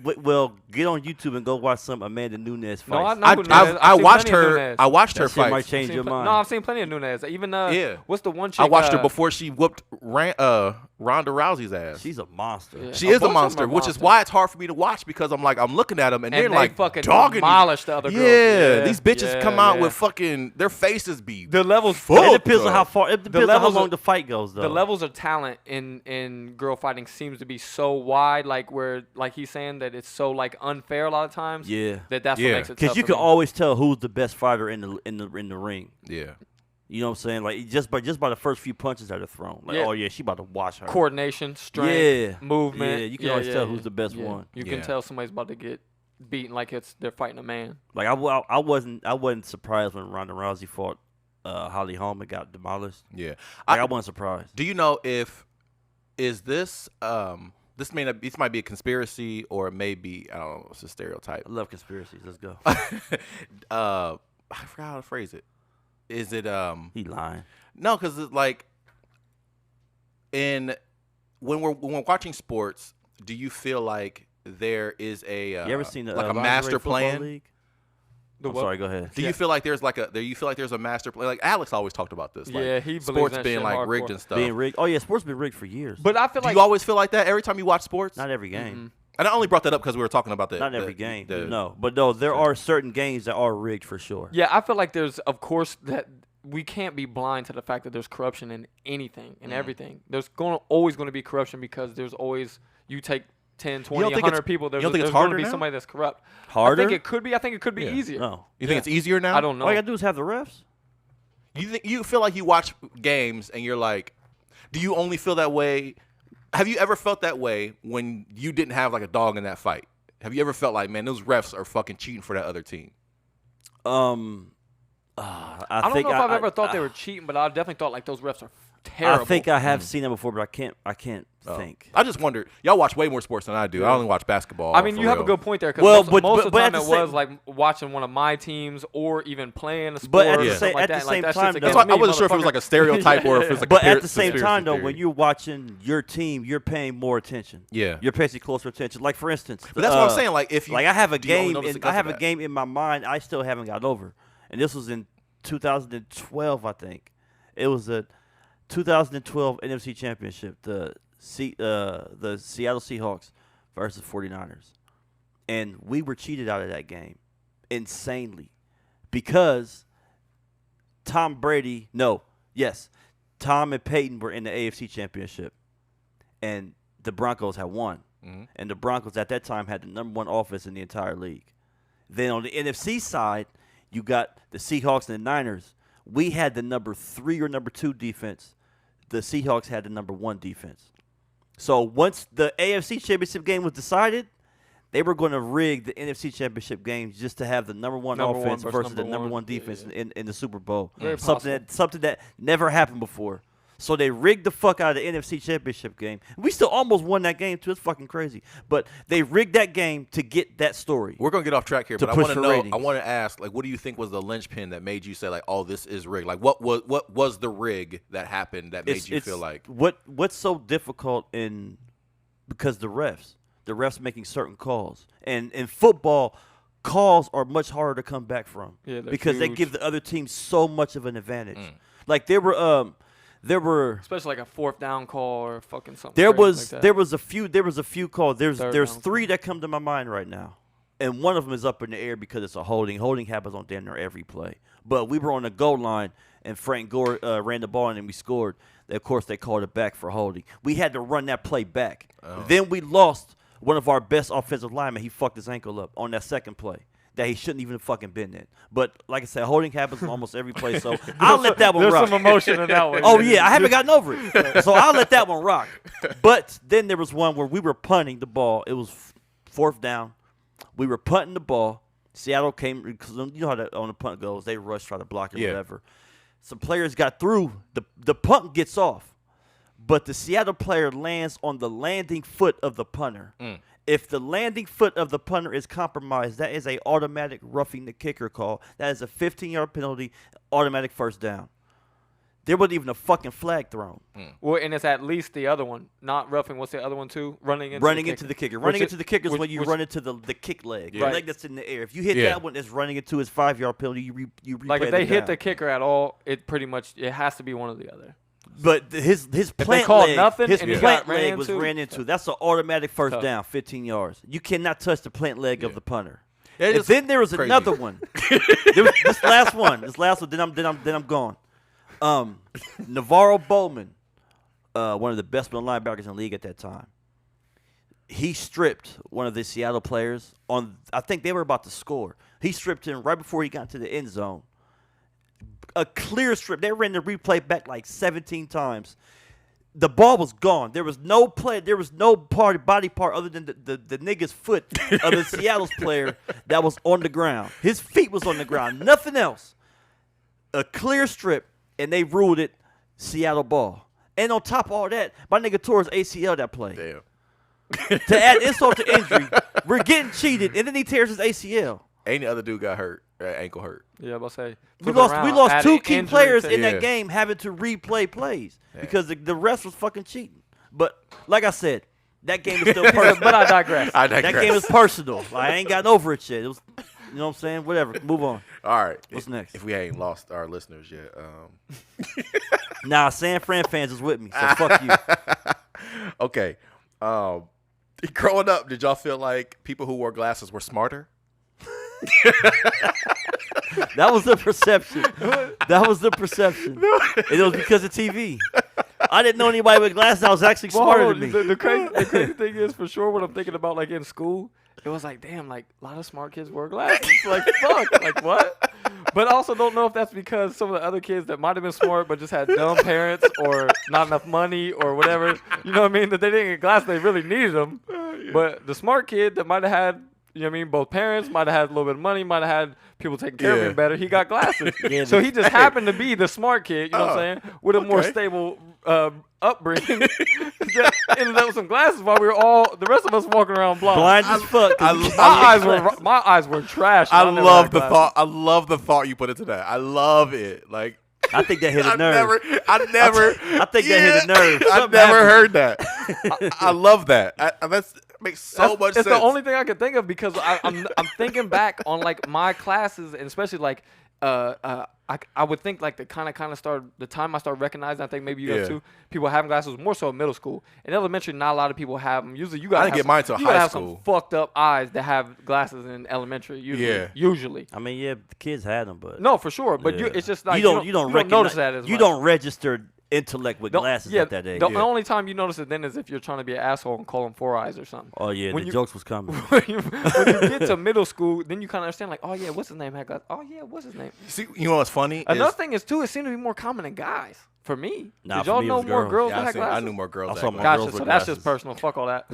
get on YouTube and go watch some Amanda Nunes fights. No, I watched her. I watched her fight. Might change your mind. No, I've seen plenty of Nunes. Even what's the one chick? I watched her before she whooped Ronda Rousey's ass. She's a monster. Yeah. She is a monster, which is why it's hard for me to watch because I'm looking at them and they're like fucking dogging demolish the other girl. Yeah, these bitches come out with fucking their faces be the levels. It depends on how far. It depends on how long the fight goes, though. The levels of talent in girl fighting seems to be so wide, like where like he's saying that it's so like unfair a lot of times. Yeah, that's what makes it. Because you can always tell who's the best fighter in the ring. Yeah. You know what I'm saying? Like just by the first few punches that are thrown. Like, oh yeah, she about to watch her. Coordination, strength, movement. Yeah, you can always tell who's the best one. You can tell somebody's about to get beaten like they're fighting a man. Like I wasn't surprised when Ronda Rousey fought Holly Holm and got demolished. Yeah. I wasn't surprised. Do you know if this might be a conspiracy or it may be, I don't know, it's a stereotype. I love conspiracies. Let's go. I forgot how to phrase it. Is it he lying? No, because it's like when we're watching sports, do you feel like there is a you ever seen the, a master plan? League? Sorry, go ahead. Do you feel like there's a master plan? Like Alex always talked about this. Like, he sports that being shit like hardcore. rigged and stuff. Being rigged. Oh yeah, sports been rigged for years. But I feel do you always feel like that every time you watch sports? Not every game. Mm-hmm. And I only brought that up because we were talking about Not every game. There are certain games that are rigged for sure. Yeah, I feel like there's, of course, that we can't be blind to the fact that there's corruption in anything and everything. There's always going to be corruption because there's always, you take 10, 20, 100 people, there's going to be somebody that's corrupt. Harder? I think it could be. I think it could be easier. No. You think it's easier now? I don't know. All you got to do is have the refs. You feel like you watch games and you're like, do you only feel that way? Have you ever felt that way when you didn't have like a dog in that fight? Have you ever felt like, man, those refs are fucking cheating for that other team? I don't know if I've ever thought they were cheating, but I definitely thought like those refs are terrible. I think I have seen that before, but I can't think. I just wondered. Y'all watch way more sports than I do. I only watch basketball. I mean, you have a good point there. Because most of the time it was like watching one of my teams or even playing a sport. But at or the something like same that. time, that's why I wasn't sure if it was like a stereotype or if it was like but a at the same time, though, theory. when you're watching your team, you're paying more attention. Yeah. You're paying closer attention. Like, for instance. But that's what I'm saying. Like, if you. Like, I have a game. game in my mind I still haven't got over. And this was in 2012, I think. It was a 2012 NFC Championship, the Seattle Seahawks versus 49ers. And we were cheated out of that game insanely because Tom and Peyton were in the AFC Championship, and the Broncos had won. Mm-hmm. And the Broncos at that time had the number one offense in the entire league. Then on the NFC side, you got the Seahawks and the Niners. We had the number 3 or number 2 defense. The Seahawks had the number 1 defense. So once the AFC Championship game was decided, they were going to rig the NFC Championship game just to have the number 1 offense versus the number 1 defense in the Super Bowl. Something that never happened before. So they rigged the fuck out of the NFC Championship game. We still almost won that game too. It's fucking crazy. But they rigged that game to get that story. We're gonna get off track here, but I push want to for know. ratings. I want to ask, like, what do you think was the linchpin that made you say, like, oh, this is rigged? Like, what was the rig that happened that made you feel like what's so difficult because the refs making certain calls, and in football, calls are much harder to come back from because they give the other team so much of an advantage. Like there were especially like a 4th down call or fucking something. There was like that. there was a few calls. There's 3 that come to my mind right now. and one of them is up in the air because it's a holding. Holding happens on damn near every play. But we were on the goal line, and Frank Gore ran the ball, and we scored. Of course, they called it back for holding. We had to run that play back. Oh. Then we lost one of our best offensive linemen. He fucked his ankle up on that second play that he shouldn't even fucking been in. But like I said, holding happens on almost every play, so I'll let that one rock. There's some emotion in that one. Oh, yeah, I haven't gotten over it. So I'll let that one rock. But then there was one where we were punting the ball. It was fourth down. We were punting the ball. Seattle came, because you know how on the punt goes. They rush, try to block it, whatever. Some players got through. The punt gets off, but the Seattle player lands on the landing foot of the punter. If the landing foot of the punter is compromised, that is a automatic roughing the kicker call. That is a 15-yard penalty, automatic first down. There wasn't even a fucking flag thrown. Well, and it's at least the other one, not roughing. What's the other one too? Running into the kicker. Running into the kicker is when you run into the kick leg, the leg that's in the air. If you hit that one, it's running into his 5-yard penalty. You replay like if they hit the kicker at all, it pretty much it has to be one or the other. But his plant leg, his plant leg was ran into. That's an automatic first down, 15 yards. You cannot touch the plant leg of the punter. And then there was another one. There was this last one. Then I'm gone. Navarro Bowman, one of the best middle linebackers in the league at that time. He stripped one of the Seattle players on. I think they were about to score. He stripped him right before he got to the end zone. A clear strip. They ran the replay back like 17 times. The ball was gone. There was no play. There was no body part other than the nigga's foot of the Seattle's player that was on the ground. His feet was on the ground. Nothing else. A clear strip, and they ruled it Seattle ball. And on top of all that, my nigga tore his ACL that play. Damn. To add insult to injury, we're getting cheated, and then he tears his ACL. Any other dude got hurt, ankle hurt. Yeah, I'm about to say. We lost two key players in that game having to replay plays because the rest was fucking cheating. But like I said, that game is still personal. But I digress. That game is personal. I ain't gotten over it yet. It was, you know what I'm saying? Whatever. Move on. All right. What's next? If we ain't lost our listeners yet. Nah, San Fran fans is with me, so fuck you. Okay. Growing up, did y'all feel like people who wore glasses were smarter? That was the perception. That was the perception. It was because of TV. I didn't know anybody with glasses that was actually smarter than me. The crazy thing is, for sure, what I'm thinking about, like in school, it was like, damn, like a lot of smart kids wear glasses. Like, fuck, like what? But I also don't know if that's because some of the other kids that might have been smart but just had dumb parents or not enough money or whatever, you know what I mean, that they didn't get glasses, they really needed them. But the smart kid that might have had, you know what I mean, both parents might have had a little bit of money, might have had people taking care of him better. He got glasses. So he just happened to be the smart kid, you know what I'm saying, with a more stable upbringing. That ended up with some glasses while we were all, the rest of us walking around blind as fuck. My eyes were trash. I love the thought. I love the thought you put into that. I love it. Like, I think that hit a nerve. I think that hit a nerve. I've never heard that. I love that. That makes so much sense. It's the only thing I can think of because I'm thinking back on like my classes, and especially like I would think like the time I started recognizing, I think maybe you guys too, people having glasses more so in middle school. In elementary, not a lot of people have them. Usually, you guys I didn't get mine till high have school. Some fucked up eyes that have glasses in elementary. Usually. I mean, yeah, the kids had them, but no, for sure. But it's just like you don't notice that as much. You don't register intellect with glasses at that age. The only time you notice it then is if you're trying to be an asshole and call them four eyes or something. Oh yeah, the jokes was coming. When you get to middle school, then you kind of understand like, oh yeah, what's his name? Oh yeah, what's his name? See, you know what's funny? Another thing is too, it seemed to be more common in guys. For me, nah, did y'all know more girls that had glasses? I knew more girls. I saw more girls with that's just personal. Fuck all that.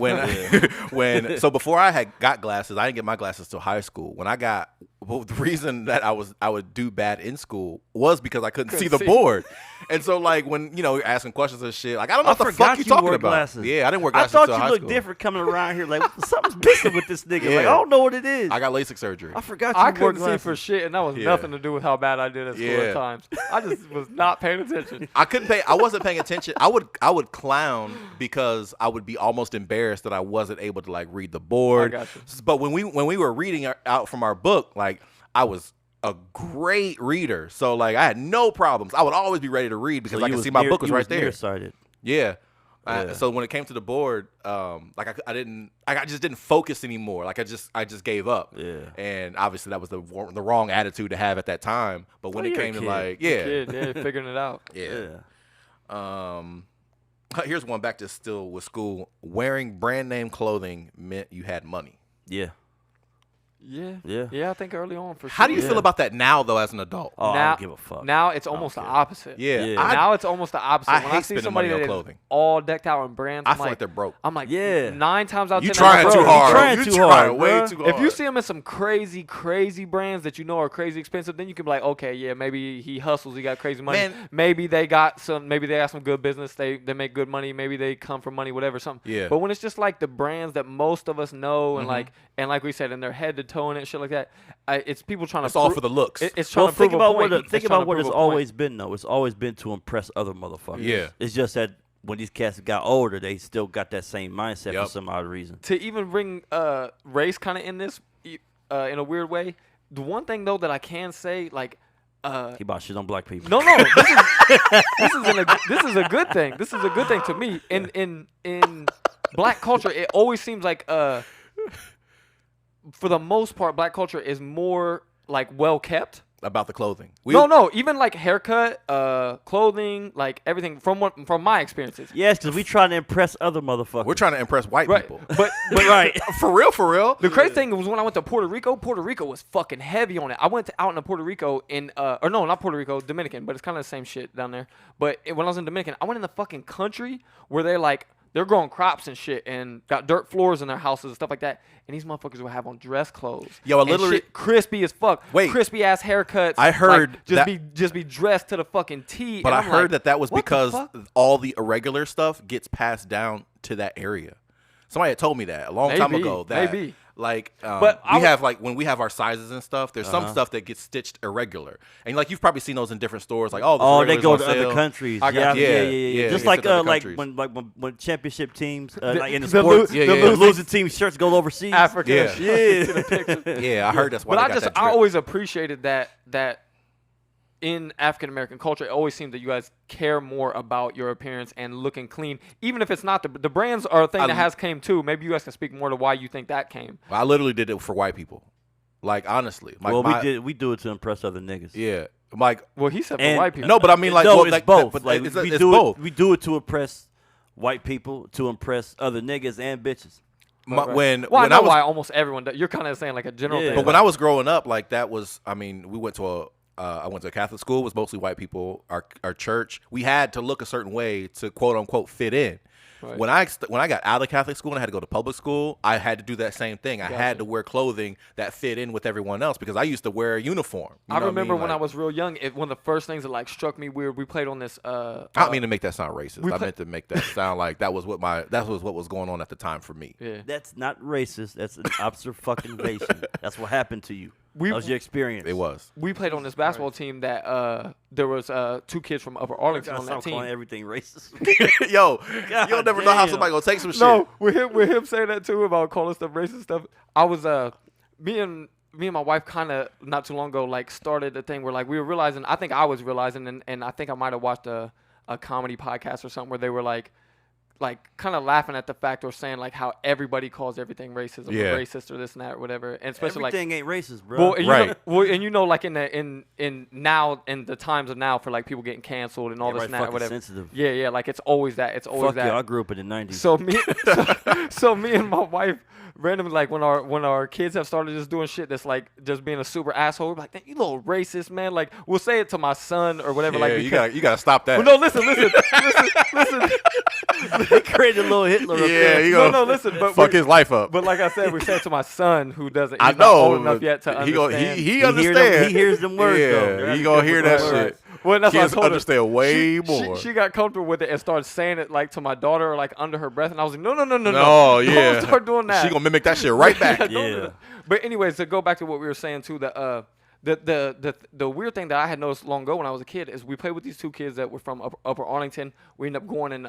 So before I had got glasses, I didn't get my glasses till high school. When I got, the reason that I would do bad in school was because I couldn't see the board. And so like when you're asking questions and shit, like I don't know what the fuck you talking about. Glasses. Yeah, I didn't wear glasses. I till thought high you looked school. different coming around here. Like something's missing with this nigga. Like I don't know what it is. I got LASIK surgery. I forgot I wore couldn't glasses. see for shit, and that was nothing to do with how bad I did at school at times. I just was not paying attention. I wasn't paying attention. I would clown because I would be almost embarrassed that I wasn't able to like read the board. I got you. But when we were reading out from our book, like I was a great reader, so like I had no problems. I would always be ready to read because I could see my book was right there. Nearsighted. Yeah. So when it came to the board, like I just didn't focus anymore. Like I just gave up. Yeah. And obviously that was the wrong attitude to have at that time. But when it came to like, figuring it out. Yeah. Here's one back to still with school. Wearing brand name clothing meant you had money. Yeah. Yeah, I think early on for sure. How do you feel about that now, though, as an adult? Oh, now, I don't give a fuck. Now it's almost the opposite. Yeah. Now it's almost the opposite. I when hate I see spending somebody money on that is clothing. all decked out in brands, I feel like they're broke. I'm like, Yeah. 9 times out of 10. You trying too hard. You trying way bruh. too hard. If you see them in some crazy brands that you know are crazy expensive, then you can be like, okay, yeah, maybe he hustles, he got crazy money. Man. Maybe they got some good business, they make good money, maybe they come from money, whatever, something. Yeah. But when it's just like the brands that most of us know and like we said, and they're head to toe in it, shit like that, it's people trying It's to all for the looks. It's trying Well, to think prove a about point. what It's trying to it's prove a always point. been though. It's always been to impress other motherfuckers. Yeah. It's just that when these cats got older, they still got that same mindset for some odd reason. To even bring race kind of in this in a weird way, the one thing though that I can say, like, He about shit on black people. no, this is a good thing. This is a good thing to me. In black culture, it always seems like for the most part, black culture is more like well kept. About the clothing. No, even like haircut, clothing, like everything from my experiences. Yes, because we trying to impress other motherfuckers. We're trying to impress white Right, people. but right. For real. the crazy thing was when I went to Puerto Rico was fucking heavy on it. I went out into Puerto Rico or no, not Puerto Rico, Dominican, but it's kind of the same shit down there. But when I was in Dominican, I went in the fucking country where they're growing crops and shit and got dirt floors in their houses and stuff like that. And these motherfuckers will have on dress clothes. Yo, I and literally- shit crispy as fuck. Wait. Crispy ass haircuts. I heard like, just be dressed to the fucking T. But and I I'm heard like, that was what the because fuck? all the irregular stuff gets passed down to that area. Somebody had told me that a long time Maybe, ago. That maybe. like But we have like when we have our sizes and stuff, there's some stuff that gets stitched irregular, and like you've probably seen those in different stores. Like they this go regular's to on other sale. countries. I got you. Yeah, Just they like send to other like countries. when championship teams like in the the sports, lo- the the losing- losing team shirts go overseas. Africa. Yeah. and shit. See the pictures. Yeah, I heard that's why. But they I got just that I drip. always appreciated that in African American culture, it always seems that you guys care more about your appearance and looking clean, even if it's not the brands are a thing that has came too. Maybe you guys can speak more to why you think that came. I literally did it for white people. Like honestly, like Well, we do it to impress other niggas. Yeah, like Well, he said for And- white people. no, but I mean like no, well, it's like, both. But Like it's we it's do both. it. We do it to impress white people, to impress other niggas and bitches. Right. When I know I was why almost everyone does. You're kind of saying like a general Yeah. thing. But when I was growing up, like that was, I mean, we went to I went to a Catholic school. It was mostly white people. Our church, we had to look a certain way to quote unquote fit in. Right. When I got out of Catholic school and I had to go to public school, I had to do that same thing. I had to wear clothing that fit in with everyone else because I used to wear a uniform. You I know what remember mean? when I Like, was real young, one of the first things that like struck me weird. We played on this. I don't mean to make that sound racist. I play- meant to make that sound like that was what was going on at the time for me. Yeah. That's not racist. That's an observation. That's what happened to you. We- That was your experience. It was. We played on this basketball team that there was 2 kids from Upper Arlington on that Stop calling team. everything racist. Yo, God you'll never know how damn. somebody gonna take some shit. No, with him saying that too about calling stuff racist stuff. I was me and my wife kind of not too long ago like started a thing where like we were realizing. I think I was realizing, and I think I might have watched a comedy podcast or something where they were like kind of laughing at the fact or saying like how everybody calls everything racism or racist or this and that or whatever, and especially Everything ain't racist, bro. well, and Right. you know, like in the times of now for like people getting canceled and all this and that or fucking whatever. sensitive. Yeah, like it's always that. It's always Fuck that. you. I grew up in the 90s. So me and my wife randomly like when our kids have started just doing shit that's like just being a super asshole, we're like, "Dang, you little racist, man." Like we'll say it to my son or whatever. Yeah, like you gotta stop that. Well, no, listen. They created a little Hitler up Yeah, there. you No, gonna no, listen. But fuck his life up. But like I said, we said it to my son who doesn't. I He's not know. old enough yet to he understand. He He hear them- understand. he hears them words, yeah, though. They're he gonna hear that right, shit. Well, that's Kids what I told her. understand way She- more. She got comfortable with it and started saying it like to my daughter, like under her breath, and I was like, no, No, yeah. don't start doing that. She gonna mimic that shit right back. Don't do Yeah. that. But anyways, to go back to what we were saying too, the weird thing that I had noticed long ago when I was a kid is we played with these 2 kids that were from Upper Arlington. We ended up going and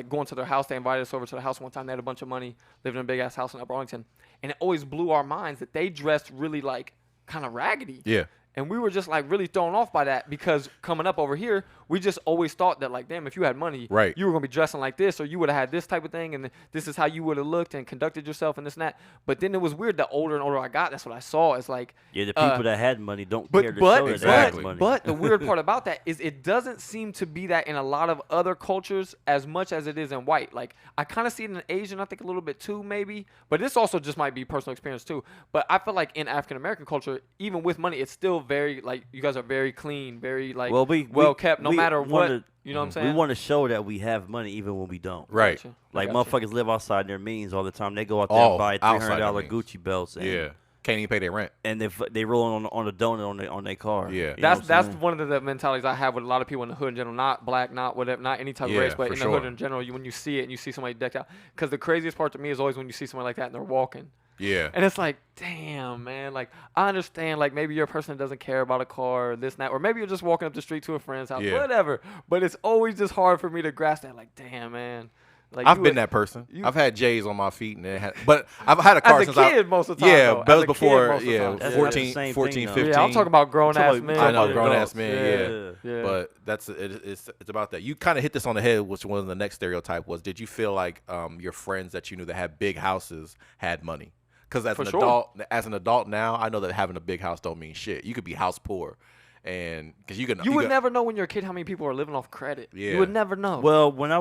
going to their house. They invited us over to their house one time. They had a bunch of money, lived in a big ass house in Upper Arlington, and it always blew our minds that they dressed really like kind of raggedy. Yeah. And we were just like really thrown off by that because coming up over here, we just always thought that like, damn, if you had money, Right. you were gonna be dressing like this, or you would have had this type of thing, and this is how you would have looked and conducted yourself and this and that. But then it was weird. The older and older I got, that's what I saw. It's like, Yeah, the people that had money don't but care to but show that Exactly. they had money. but the weird part about that is it doesn't seem to be that in a lot of other cultures as much as it is in white. Like I kind of see it in Asian, I think a little bit too, maybe. But this also just might be personal experience too. But I feel like in African American culture, even with money, it's still very like you guys are very clean, very like well kept, no matter what. You know what I'm saying? We want to show that we have money even when we don't. Right. Gotcha. Like I gotcha. motherfuckers live outside their means all the time. They go out there Oh, and buy outside their $300 means. Gucci belts. And, Yeah. Can't even pay their rent. And they roll on a donut on their car. Yeah. You know That's what I'm saying? one of the mentalities I have with a lot of people in the hood in general, not black, not whatever, not any type of Yeah, race, but for in the hood sure. in general, when you see it and you see somebody decked out. Because the craziest part to me is always when you see somebody like that and they're walking. Yeah. And it's like, damn, man. Like, I understand, like, maybe you're a person that doesn't care about a car or this and that. Or maybe you're just walking up the street to a friend's house, Yeah. whatever. But it's always just hard for me to grasp that. Like, damn, man. Like, I've you been would- that person. you- I've had J's on my feet, but I've had a car As a since kid most of the time, Yeah, though. that As was a kid before, most of the yeah, time. That's 14, the same 14, thing, though. 15. Yeah, I'm talking about grown-ass men. I know, yeah. grown-ass men, Yeah. Yeah. But it's about that. You kind of hit this on the head, which was the next stereotype was, did you feel like your friends that you knew that had big houses had money? Because For sure. as an adult now, I know that having a big house don't mean shit. You could be house poor, and because you would never know when you're a kid how many people are living off credit. Yeah. You would never know. Well, when I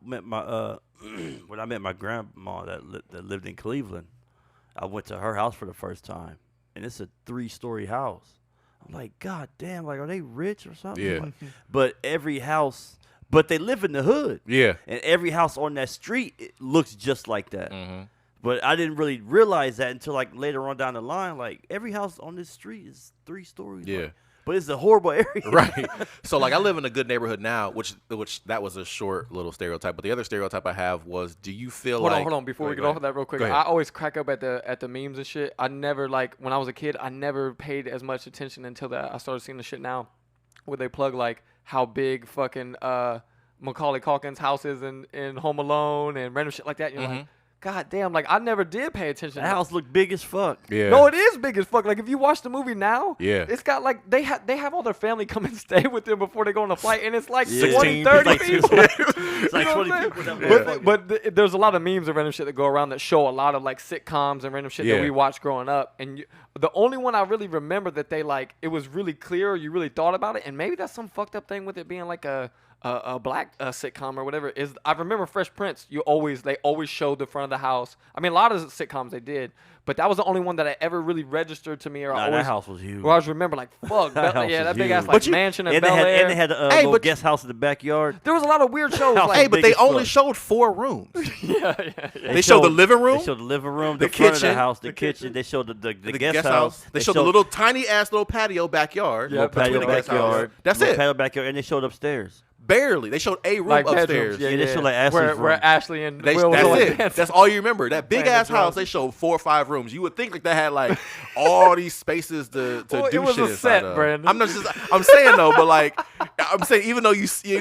met my when I met my grandma that lived in Cleveland, I went to her house for the first time, and it's a 3-story house. I'm like, God damn, like, are they rich or something? Yeah. Like, but every house, but they live in the hood. Yeah. And every house on that street it looks just like that. Mm-hmm. But I didn't really realize that until like later on down the line. Like every house on this street is 3 stories. Yeah. Like, but it's a horrible area. Right. So like I live in a good neighborhood now, which that was a short little stereotype. But the other stereotype I have was, do you feel Hold like on. Before we Go get off ahead. of that real quick, Go ahead. I always crack up at the memes and shit. I never like when I was a kid. I never paid as much attention until I started seeing the shit now, where they plug like how big fucking Macaulay Culkin's house is in Home Alone and random shit like that. And you're like, God damn, like I never did pay attention. That house looked big as fuck. Yeah. No, it is big as fuck. Like if you watch the movie now, Yeah. it's got like they have all their family come and stay with them before they go on a flight, and it's like Yeah. 20, 16 30 people. people. It's like You know 20 what I'm people. saying? That But there's a lot of memes and random shit that go around that show a lot of like sitcoms and random shit Yeah. that we watched growing up. And the only one I really remember that they like, it was really clear, or you really thought about it, and maybe that's some fucked up thing with it being like a black sitcom or whatever. Is I remember Fresh Prince. They always showed the front of the house. I mean, a lot of sitcoms they did, but that was the only one that I ever really registered to me. Or I Nah, always, that house was huge. Or I always remember like fuck, That house yeah, was that big ass huge. like But you- mansion in And they Bel had, Air. and they had a Hey, little but- guest house in the backyard. There was a lot of weird shows. House like, Hey, but big they as only fuck. showed 4 rooms. yeah. They showed the living room, They showed the living room, the the front of kitchen, the house, the the kitchen. kitchen. They showed the the guest house. They showed the little tiny ass little patio backyard. Yeah, between patio the guest house. backyard. That's little it. Patio backyard, and they showed upstairs. Barely. They showed a room like upstairs. bedrooms. Yeah, they showed, like, Ashley's where room. Ashley and That's Will was always it. dancing. That's all you remember. That big Playing the ass house. drums. They showed 4 or 5 rooms. You would think like they had like all these spaces to Well, do it was shit a inside set, of. Brandon. I'm saying though, but like I'm saying even though you see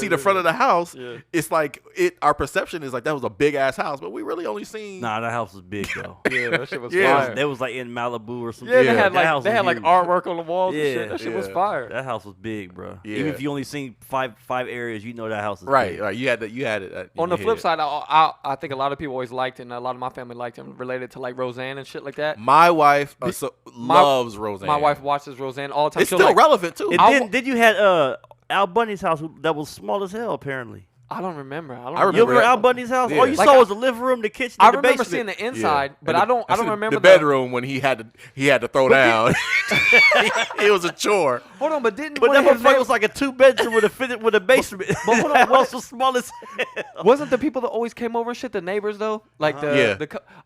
the front of the house, Yeah. it's like our perception is like that was a big ass house, but we really only seen. Nah, that house was big though. Yeah, that shit was Yeah. fire. They was like in Malibu or something. Yeah, Yeah. they had That house like was huge. artwork on the walls and Yeah, shit. That shit was yeah. fire. That house was big, bro. Yeah. Even if you only seen five areas, you know that house is Right, big. right. You had it. In On the your flip head. side, I think a lot of people always liked it, and a lot of my family liked him related to like Roseanne and shit like that. My wife loves Roseanne. My wife watches Roseanne all the time. It's She'll, still like, relevant too. And then you had Al Bundy's house that was small as hell apparently. I don't remember. I You remember remember that. Al Bundy's house? Yeah. All you Like, saw was the living room, the kitchen, I and the remember basement. seeing the inside, but And I don't see remember the bedroom when he had to throw down. It was a chore. Hold on, but didn't But one that of his motherfucker was like a 2-bedroom with a basement. But hold on, that what- house was small as hell. wasn't the people that always came over and shit the neighbors though? Like Yeah.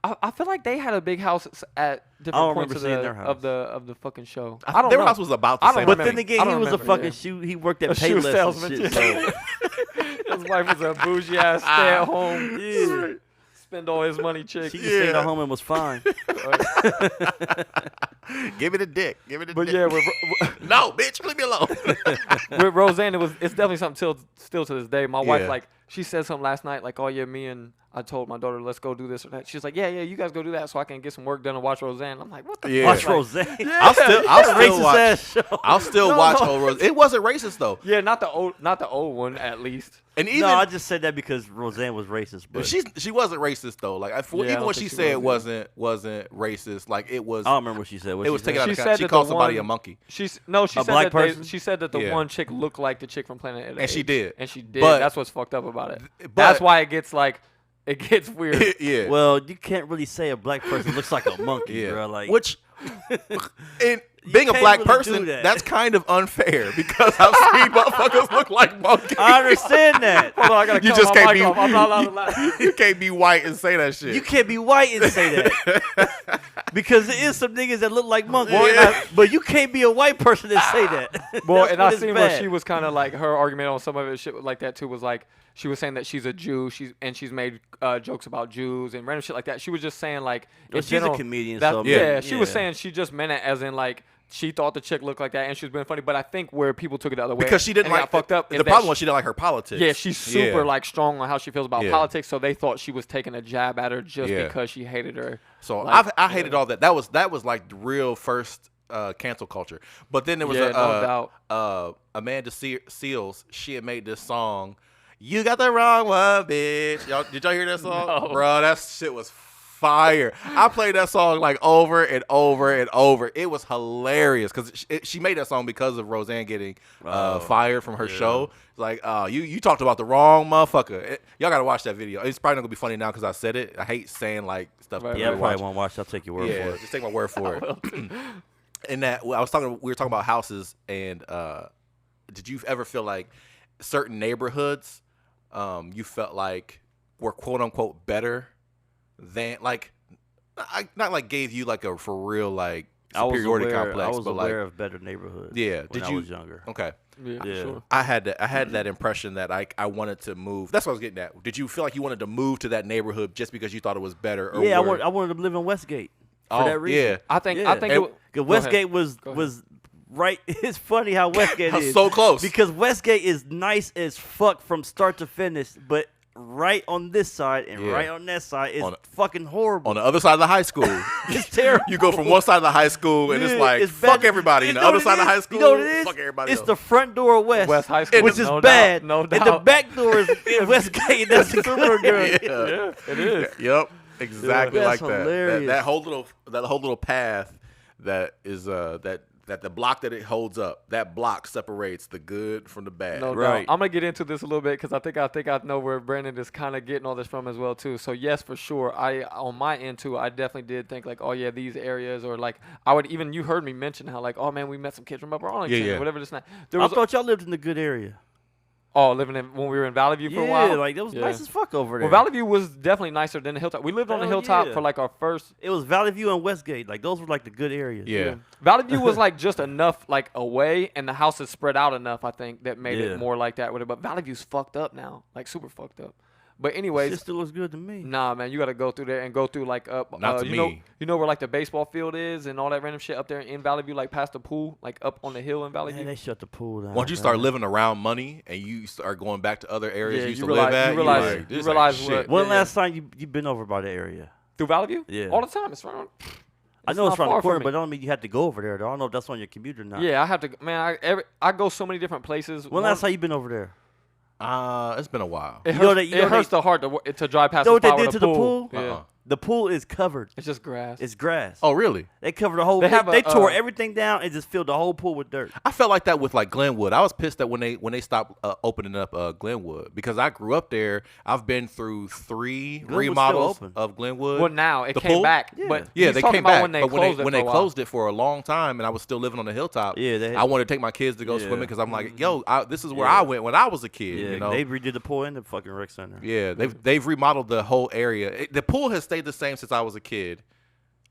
I feel like they had a big house at I different don't points remember of seeing the their house. of the fucking show. I don't Their know. house was about the I don't same. But remember. then I again, he don't was a remember, fucking yeah. shoe. He worked at A shoe Payless salesman, and shit. yeah. So His wife was a bougie ass stay at home. Spend all his money chick. she just stayed at home and was fine. Give me the dick. Give me the But dick. yeah, No, bitch, leave me alone. with Roseanne, it's definitely something still to this day. My wife, Yeah. like, she said something last night, like, oh yeah, I told my daughter, let's go do this or that. She's like, yeah, you guys go do that so I can get some work done and watch Roseanne. I'm like, what the Yeah. fuck? Watch Like, Roseanne. yeah. I'll still Racist watch. ass show. I'll still No, watch no. Old Rose. It wasn't racist though, Yeah, not the old one at least. and even No, I just said that because Roseanne was racist. But she wasn't racist though. Like I even don't when think she she said was wasn't racist, like it was. I don't remember what she said. What It was she taken said? out of She context. said She that called the somebody one- a monkey. She A said black that person? she said that the Yeah. one chick looked like the chick from Planet of the And she Apes. did. And she did. But- That's what's fucked up about it. But- That's why it gets weird. Yeah. Well, you can't really say a black person looks like a monkey, Yeah. bro. Like, Which, and being a can't black really do person, that. that's kind of unfair because I've seen motherfuckers look like monkeys. I understand that. Hold on, I gotta You cut just my can't mic be. off. I'm not allowed to laugh. You can't be white and say that shit. You can't be white and say that because there is some niggas that look like monkeys. Yeah. But you can't be a white person and say that. Well, That's and I what is seen where bad. she was kind of like her argument on some of it shit like that too was like she was saying that she's a Jew, she's made jokes about Jews and random shit like that. She was just saying like Well, in she's a general, comedian, that- so, yeah, but- she was yeah. saying she just meant it as in like she thought the chick looked like that and she was being funny. But I think where people took it the other way because she didn't and it like got fucked up. The is that problem was she didn't like her politics. yeah, she's super Yeah. like strong on how she feels about Yeah. politics, so they thought she was taking a jab at her just Yeah. because she hated her. So Like, I hated all that. That was like the real first cancel culture. But then there was Yeah, no doubt. Amanda Seals. She had made this song. You got the wrong one, bitch. Did y'all hear that song? No. Bro, that shit was fire. I played that song like over and over and over. It was hilarious because she made that song because of Roseanne getting fired from her show. It's like, you talked about the wrong motherfucker. Y'all gotta watch that video. It's probably not gonna be funny now because I said it. I hate saying like stuff. Right, people Yeah, I don't probably watch. won't watch. I'll take your word Yeah, for it. just take my word for it. And that we were talking about houses, and did you ever feel like certain neighborhoods, you felt like were quote unquote better than not like gave you like a for real like superiority complex, I was but aware like of better neighborhoods. Yeah, when did I you- was younger. okay. Yeah, for Yeah. sure. I had that impression that I wanted to move. That's what I was getting at. Did you feel like you wanted to move to that neighborhood just because you thought it was better? Or Yeah, were- I wanted to live in Westgate for Oh, that reason. yeah. I think Yeah. it And- was, Because go ahead. Westgate Go ahead. was right. It's funny how Westgate is so close. because Westgate is nice as fuck from start to finish, but right on this side and Yeah. right on that side is On- fucking horrible. on the other side of the high school. It's terrible. You go from one side of the high school and it's Yeah, like fuck bad. everybody. You And the know other what side it of the high is? school, You know what it is? fuck everybody It's else. the front door of West High School, which is no doubt, bad. no And the doubt. back door is in Westgate. That's super good. Yeah. Yeah, it is. Yep, exactly Yeah. like That's that. hilarious. That whole little path that is that the block that it holds up, that block separates the good from the bad. No Right. doubt. I'm gonna get into this a little bit because I think I know where Brandon is kind of getting all this from as well too. So yes, for sure. I on my end too, I definitely did think like, oh yeah, these areas or like I would even you heard me mention how like, oh man, we met some kids from Upper Arlington, Yeah, yeah. or whatever this night. There I was thought y'all lived in a good area. living in when we were in Valley View for a Yeah, while. like that was Yeah. nice as fuck over there. Well, Valley View was definitely nicer than the Hilltop. We lived on the Hell Hilltop yeah. for like our first. It was Valley View and Westgate. Like those were like the good areas. Yeah. Valley View was like just enough like away, and the houses spread out enough. I think that made Yeah. it more like that with it. But Valley View's fucked up now, like super fucked up. But anyways, Shit still looks good to me. nah, man, you gotta go through there and go through like up. Not to you know, me. you know where like the baseball field is and all that random shit up there in Valley View, like past the pool, like up on the hill in Valley Man, View. they shut the pool down. Once you start man. living around money and you start going back to other areas Yeah, you used you to realize- live at, you realize- you're like, you this ain't realize shit. what- When Yeah, last time you been over by the area? Through Valley View, Yeah. all the time. It's right on. I know not it's around far the from corner, me. but I don't mean you have to go over there. Though. I don't know if that's on your commute or not. Yeah, I have to. Man, I go so many different places. When last time you been over there? It's been a while. It You know hurts, that- you it know hurts they- the heart to drive past You know the what they spot did with to the the pool. pool? Yeah. The pool is covered. It's just grass. It's grass. Oh, really? They covered the whole. They They, have a, they tore uh, everything down and just filled the whole pool with dirt. I felt like that with like Glenwood. I was pissed that when they stopped opening up Glenwood because I grew up there. I've been through 3 Glenwood's still remodels open. of Glenwood. Well, now it The came pool? back. Yeah. But Yeah, he's they talking came about back, when they but closed it when for they a while. closed it for a long time, and I was still living on the hilltop. Yeah, they- I wanted to take my kids to go Yeah. swimming because I'm like, yo, this is where Yeah. I went when I was a kid. Yeah, you know, they redid the pool in the fucking rec center. yeah, they've remodeled the whole area. The pool has stayed the same since I was a kid,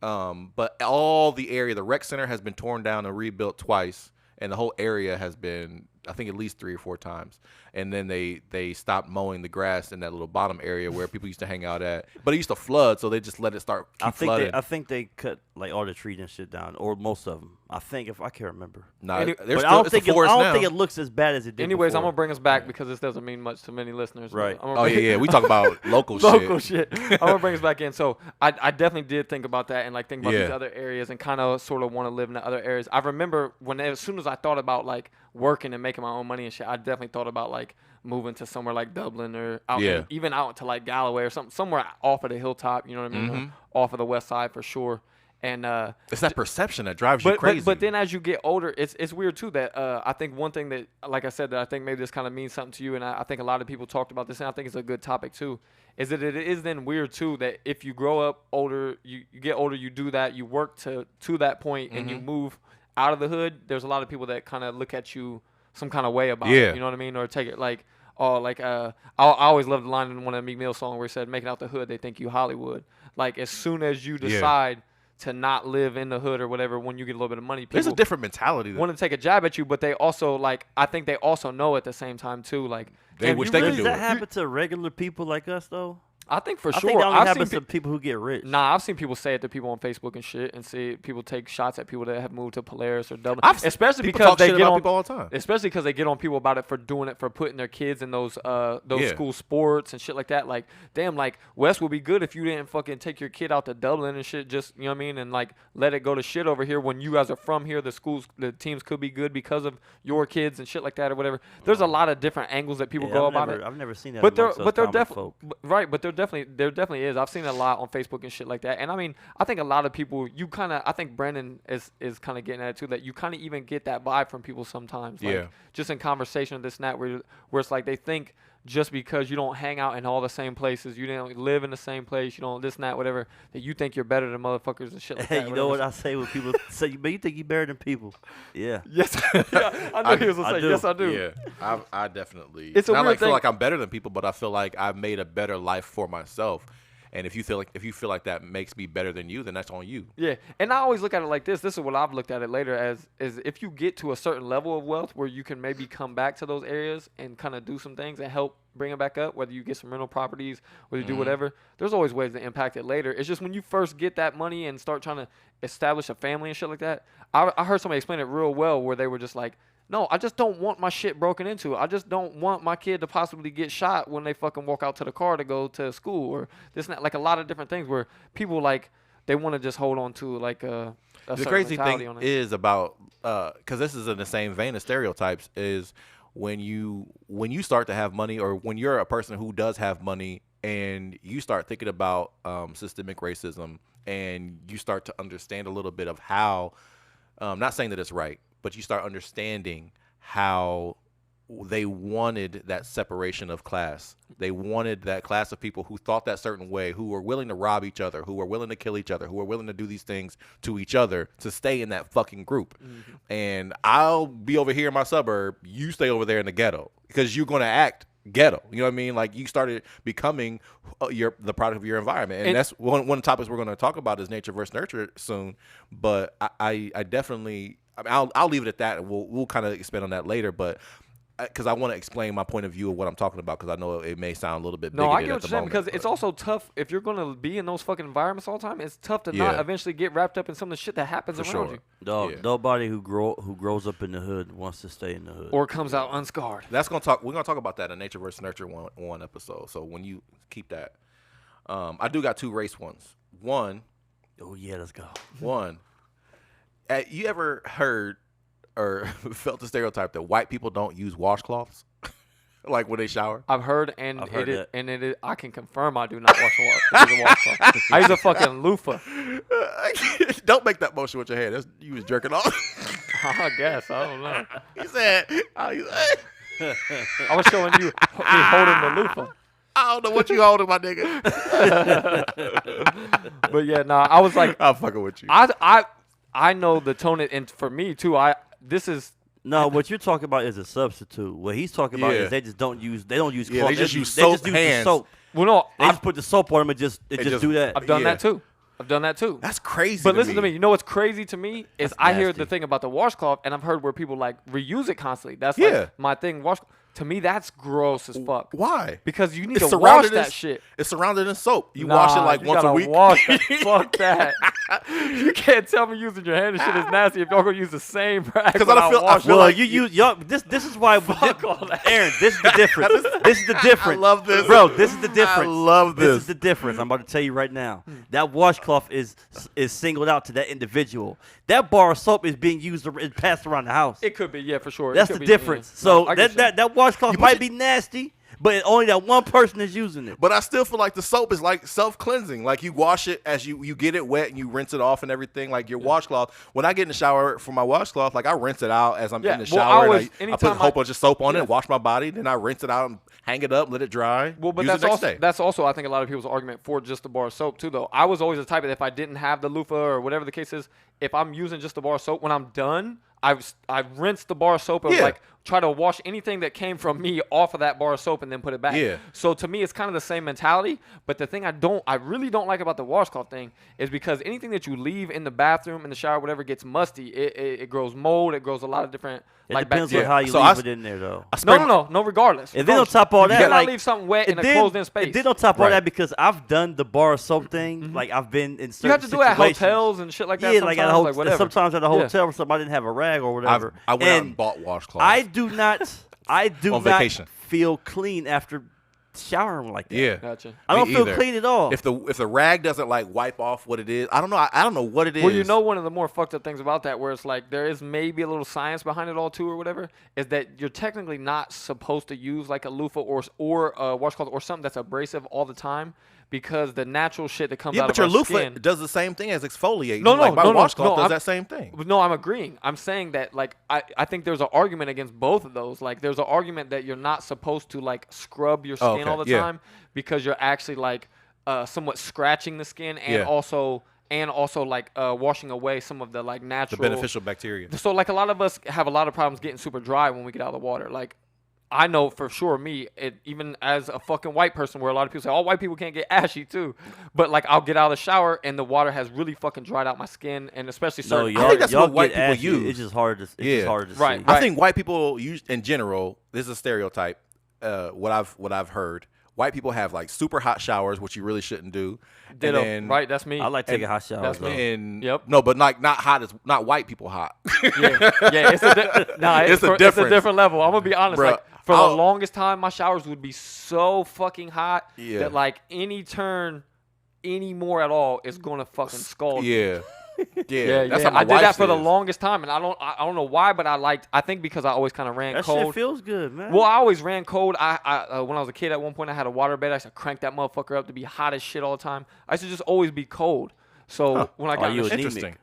but all the area, the rec center has been torn down and rebuilt twice, and the whole area has been, I think, at least 3 or 4 times. And then they stopped mowing the grass in that little bottom area where people used to hang out at. But it used to flood, so they just let it keep flooding. I think they cut like all the trees and shit down, or most of them. I think if I can't remember. Nah, Any- there's But still, I don't it's a think forest I don't now. think it looks as bad as it did. Anyways, I'm before. gonna bring us back because this doesn't mean much to many listeners. Right. I'm gonna Oh bring- yeah, we talk about local local shit. shit. I'm gonna bring us back in. So I definitely did think about that and like think about these Yeah. other areas and kind of sort of want to live in the other areas. I remember as soon as I thought about like working and making my own money and shit, I definitely thought about like moving to somewhere like Dublin or out Yeah. even out to like Galloway or somewhere off of the hilltop. You know what I mean? Mm-hmm. Off of the west side for sure. And It's that perception that drives you crazy. but then as you get older, it's weird too that I think one thing that, like I said, that I think maybe this kind of means something to you, and I think a lot of people talked about this, and I think it's a good topic too, is that it is then weird too that if you grow up older, you get older, you do that, you work to that point, and you move out of the hood, there's a lot of people that kind of look at you some kind of way about it, you know what I mean, or take it like, oh, like I always loved the line in one of the Meek Mill songs where he said, "Making out the hood, they think you Hollywood." Like as soon as you decide to not live in the hood or whatever, when you get a little bit of money, there's a people different mentality. want to take a jab at you, but they also like, I think they also know at the same time too, like They damn, wish you they could Does do that it. happen to regular people like us though? I think for I sure. think that only I've happens seen to people who get rich. Nah, I've seen people say it to people on Facebook and shit, and see people take shots at people that have moved to Polaris or Dublin, I've seen especially people because talk they shit get about on people all the time. Especially because they get on people about it for doing it, for putting their kids in those Yeah. school sports and shit like that. Like, damn, like West would be good if you didn't fucking take your kid out to Dublin and shit. Just, you know what I mean, and like let it go to shit over here when you guys are from here. The teams could be good because of your kids and shit like that or whatever. There's a lot of different angles that people go about it. I've never seen that. But there, amongst us but there common definitely, folk. right. But there definitely is. I've seen a lot on Facebook and shit like that. And I mean, I think a lot of people, I think Brandon is kind of getting at it too. That you kind of even get that vibe from people sometimes. Like, Yeah. just in conversation with this and that, where it's like they think just because you don't hang out in all the same places, you don't live in the same place, you don't this and that, whatever, that you think you're better than motherfuckers and shit like Hey, that. you know what whatever. I say when people say, "Man, you think you better than people?" Yeah. Yes, yeah, I know he was gonna I say do. yes, I do. Yeah, I definitely. It's a not weird like feel thing. like I'm better than people, but I feel like I've made a better life for myself. And if you feel like that makes me better than you, then that's on you. Yeah, and I always look at it like this. This is what I've looked at it later as is if you get to a certain level of wealth where you can maybe come back to those areas and kind of do some things and help bring it back up, whether you get some rental properties, whether you do whatever, there's always ways to impact it later. It's just when you first get that money and start trying to establish a family and shit like that. I heard somebody explain it real well where they were just like, no, I just don't want my shit broken into. I just don't want my kid to possibly get shot when they fucking walk out to the car to go to school or this and that. Like a lot of different things where people like they want to just hold on to like a The certain crazy mentality thing on it. is about because this is in the same vein as stereotypes is when you start to have money or when you're a person who does have money and you start thinking about systemic racism and you start to understand a little bit of how not saying that it's right, but you start understanding how they wanted that separation of class. They wanted that class of people who thought that certain way, who were willing to rob each other, who were willing to kill each other, who were willing to do these things to each other to stay in that fucking group. And I'll be over here in my suburb, you stay over there in the ghetto because you're going to act ghetto. You know what I mean? Like you started becoming the product of your environment. And that's one of the topics we're going to talk about is nature versus nurture soon. But I definitely, I mean, I'll leave it at that and we'll kind of expand on that later. But because I want to explain my point of view of what I'm talking about because I know it may sound a little bit No, I bigoted get at what the you're saying moment, because it's but- also tough if you're going to be in those fucking environments all the time. It's tough to not Yeah. eventually get wrapped up in some of the shit that happens For around sure. you Dog, Yeah. nobody who grows up in the hood wants to stay in the hood. or comes out unscarred. We're gonna talk about that in nature versus nurture one episode. So when you keep that, I do got two race ones. One, Oh yeah, let's go. you ever heard or felt the stereotype that white people don't use washcloths, like when they shower? I've heard, and I've heard that. it is. I can confirm I do not use a washcloth. I use a fucking loofah. Don't make that motion with your hand. You was jerking off. I guess I don't know. He said, I was showing you me holding the loofah. I don't know what you holding, my nigga. But yeah, nah. I was like, I'm fucking with you. I know the tone, and for me too. This is. No, what you're talking about is a substitute. What he's talking about Yeah. is they don't use cloth. Yeah, they just use they soap just use hands. the soap. Well, no, They just put the soap on them and just do that. I've done Yeah. that too. I've done that too. That's crazy. But listen to me. You know what's crazy to me is That's I hear nasty. the thing about the washcloth, and I've heard where people like reuse it constantly. That's Yeah. like my thing. To me, that's gross as fuck. Why? Because you need It's to wash surrounded in- that shit. It's surrounded in soap. You wash it like you once a gotta week. Wash that. Fuck that. You can't tell me using your hand and shit is nasty if y'all gonna use the same rag. 'Cause I feel Well, like you use y'all. This is why. Fuck all that. Aaron, this is the difference. This is the difference. I love this. bro. This is the difference. I love This this. is the difference. I'm about to tell you right now. That washcloth is singled out to that individual. That bar of soap is being used and passed around the house. It could be, yeah, for sure. It That's could the be, difference. yeah. So No, I get that washcloth might be nasty, but only that one person is using it. But I still feel like the soap is like self-cleansing. Like you wash it as you get it wet and you rinse it off and everything. Like your washcloth. When I get in the shower for my washcloth, like I rinse it out as I'm in the well, shower. I and I put a anytime whole bunch of soap on Yeah. it, wash my body, then I rinse it out and hang it up, let it dry. Well, but use it that's next also day. that's also I think a lot of people's argument for just the bar of soap too. Though I was always the type that if I didn't have the loofah or whatever the case is, if I'm using just the bar of soap, when I'm done, I rinse the bar of soap and Yeah. like try to wash anything that came from me off of that bar of soap and then put it back. Yeah. So to me, it's kind of the same mentality. But the thing I really don't like about the washcloth thing is because anything that you leave in the bathroom, in the shower, whatever, gets musty. It grows mold. It grows a lot of different It like depends bacteria. on how you So leave I- it in there, though. No, regardless. And then on top of all you that, cannot like, leave something wet in a then- closed-in space. And then on top of all Right. that, because I've done the bar of soap thing, like I've been in certain You have to do it at situations. hotels and shit like that. Yeah, like at a sometimes, hotel. whatever. Sometimes at a Yeah. hotel or something, I didn't have a rag or whatever. I went out and bought washcloths. I do not On vacation. feel clean after showering like that. Yeah. Gotcha. I don't Me feel either. clean at all. If the rag doesn't like wipe off what it is, I don't know. I don't know what it is. Well, you know, one of the more fucked up things about that, where it's like there is maybe a little science behind it all too, or whatever, is that you're technically not supposed to use like a loofah or a washcloth or something that's abrasive all the time, because the natural shit that comes Yeah, out but of your our loofah skin. does the same thing as exfoliating. No, like my no, washcloth does I'm- that same thing. No, I'm agreeing. I'm saying that like I think there's an argument against both of those. Like there's an argument that you're not supposed to like scrub your skin okay, all the yeah. time because you're actually like somewhat scratching the skin and Yeah. also like washing away some of the like The natural beneficial bacteria. So like a lot of us have a lot of problems getting super dry when we get out of the water. Like I know for sure even as a fucking white person, where a lot of people say all white people can't get ashy too, but like I'll get out of the shower and the water has really fucking dried out my skin, and especially no, certain. y'all, think that's y'all what white get people ashy. use. It's just hard to. It's Yeah. just hard to Right, see. right. I think white people use in general. This is a stereotype. What I've heard. White people have like super hot showers, which you really shouldn't do. Ditto. And then, Right, that's me. I like taking hot showers. that's though. me. And Yep. no, but like not hot as not white people hot. Yeah, it's a It's a it's a difference. different level. I'm gonna be honest. Bruh, Like for the I'll- longest time, my showers would be so fucking hot Yeah. that like any turn, any more at all is gonna fucking scald. me. Yeah. Yeah, That's yeah. how my I did that wife's for the is. longest time, and I don't know why, but I think because I always kind of ran That cold. shit feels good, man. Well, I always ran cold. I when I was a kid, at one point I had a water bed. I used to crank that motherfucker up to be hot as shit all the time. I used to just always be cold. So when I got Are in you the sh- anemic? Interesting.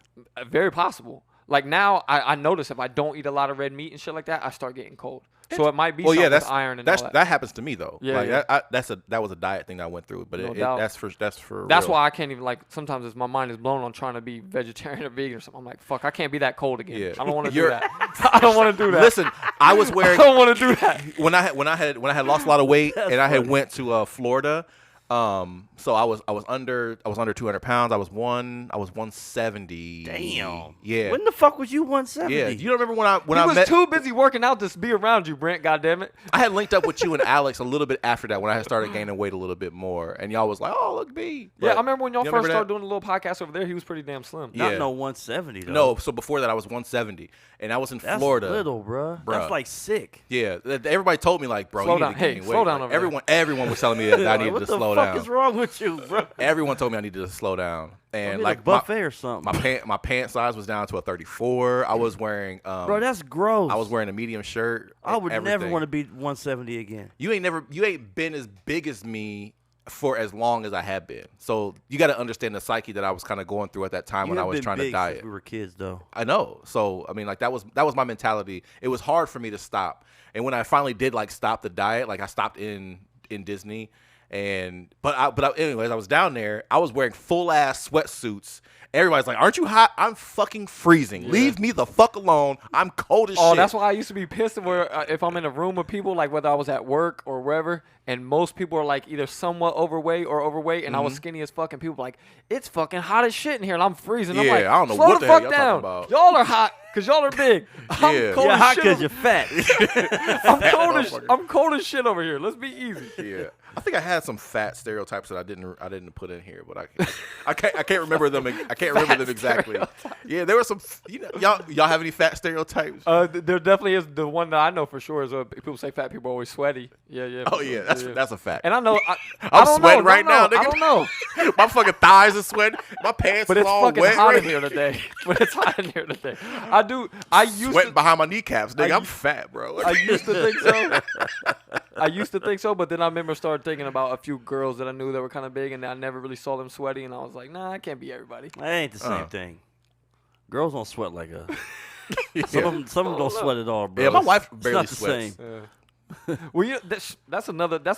very possible. Like now, I notice if I don't eat a lot of red meat and shit like that, I start getting cold. So it might be Well, something yeah, that's with iron and that's all that. that happens to me though. Yeah, like yeah. that was a diet thing that I went through, but No doubt. that's for That's real. why I can't even like. Sometimes it's my mind is blown on trying to be vegetarian or vegan or something. I'm like, fuck, I can't be that cold again. Yeah. I don't want to do You're- that. I don't want to do that. Listen, I was I wearing don't want to do that. when I had lost a lot of weight and I had went to Florida. So I was under 200 pounds. I was 170. Damn. Yeah. When the fuck was you 170? Yeah. You don't remember when He I was met? too busy working out to be around you, Brent. Goddammit. I had linked up with you and Alex a little bit after that when I had started gaining weight a little bit more, and y'all was like, "Oh, look me." Yeah, But I remember when y'all you first remember started that? doing a little podcast over there. He was pretty damn slim. Not Yeah. no 170 though. No, so before that I was 170, and I was in That's Florida. little, bruh. Bruh. That's like sick. Yeah, everybody told me like, bro, Slow you down. need to Hey, gain slow weight. down Like, over there. everyone was telling me that I Like, needed what to the slow fuck down. is wrong with you, bro? Everyone told me I needed to slow down, and Like like a buffet or something. my pant size was down to a 34. I was wearing Bro, that's gross. I was wearing a medium shirt. I would never everything. want to be 170 again. You ain't been as big as me for as long as I have been. So you got to understand the psyche that I was kind of going through at that time You when I have was been trying to big diet. since we were kids, though. I know. So I mean, like that was my mentality. It was hard for me to stop, and when I finally did like stop the diet, like I stopped in Disney, anyways, I was down there. I was wearing full ass sweatsuits. Everybody's like, "Aren't you hot?" I'm fucking freezing. Leave me the fuck alone. I'm cold as shit. Oh, that's why I used to be pissed where if I'm in a room with people, like whether I was at work or wherever, and most people are like either somewhat overweight or overweight, and I was skinny as fuck, and people were like, it's fucking hot as shit in here, and I'm freezing. I'm Yeah, like, I don't know slow what the the hell fuck y'all talking down. about. Y'all are hot because y'all are big. I'm Yeah. cold You're as hot shit. because you're fat. I'm cold as shit over here. Let's be easy. Yeah, I think I had some fat stereotypes that I didn't put in here, but I can't remember them. I can't remember them exactly. Yeah, there were some. Y'all have any fat stereotypes? There definitely is. The one that I know for sure is people say fat people are always sweaty. Yeah. Oh yeah, that's a fact. And I know. I'm sweating right now, nigga. I don't know. My fucking thighs are sweating. My pants But is it's all fucking wet. hot right in here today. But it's hot in here today. I used Sweating to. behind my kneecaps, nigga. I'm fat, bro. I used to think so. I used to think so, but then I remember started thinking about a few girls that I knew that were kind of big, and I never really saw them sweaty, and I was like, nah, I can't be everybody. That ain't the same thing. Girls don't sweat like us. Yeah. Some of them don't sweat at all, bro. Yeah, my wife It's barely not the sweats. same. Well, that's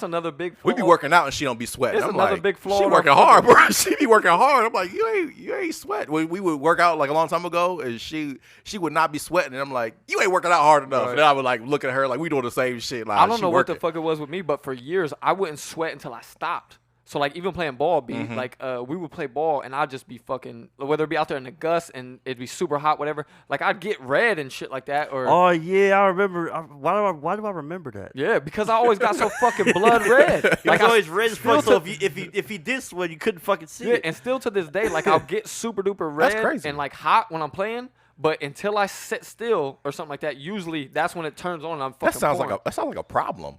another big flaw. We be working out and she don't be sweating. It's I'm another like, big flaw She in our working hard, bro. She be working hard. I'm like, you ain't sweating. We would work out like a long time ago, and she would not be sweating. And I'm like, you ain't working out hard enough. Right. And then I would like look at her like we doing the same shit. Like I don't she know what the working. fuck it was with me, but for years I wouldn't sweat until I stopped. So like even playing ball, like we would play ball and I'd just be fucking, whether it be out there in the gust and it'd be super hot, whatever. Like I'd get red and shit like that. Or Oh yeah, I remember. Why do I remember that? yeah, because I always got so fucking blood red. Like Like I always red as fuck. still So if he did sweat, you couldn't fucking see yeah, it. and still to this day, like I'll get super duper red That's crazy. and like hot when I'm playing. But until I sit still or something like that, usually that's when it turns on and I'm fucking That sounds pouring. like a problem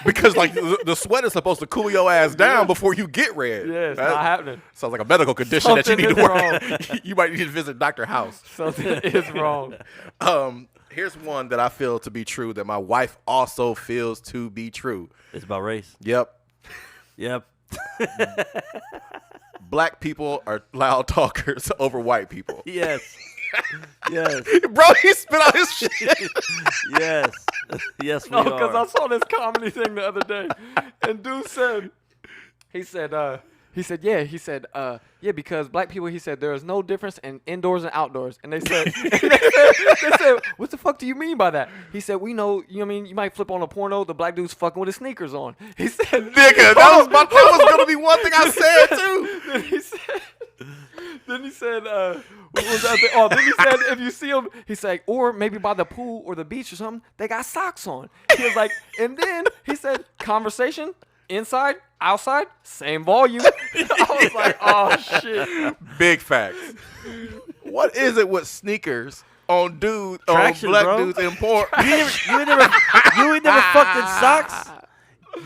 because like the sweat is supposed to cool your ass down before you get red. Yeah, it's That not happening. Sounds like a medical condition that you Something need to is work. You might need to visit Dr. House. Something is wrong. Here's one that I feel to be true that my wife also feels to be true. It's about race. Yep. Yep. Black people are loud talkers over white people. Yes. Yes. Bro, he spit out his shit. Yes. Yes, we No, because I are. saw this comedy thing the other day, and dude said, yeah, because black people, he said, there is no difference in indoors and outdoors. And they said, what the fuck do you mean by that? He said, we know, you know what I mean, you might flip on a porno, the black dude's fucking with his sneakers on. He said, Nigga, that was going to be one thing I said, too. Then he said, what was that thing? Oh, then he said, if you see them, he said, or maybe by the pool or the beach or something, they got socks on. He was like, and then he said, conversation, inside, outside, same volume. I was like, oh, shit. Big facts. What is it with sneakers on Traction, black bro. dudes in porn? You ain't never fucked in socks.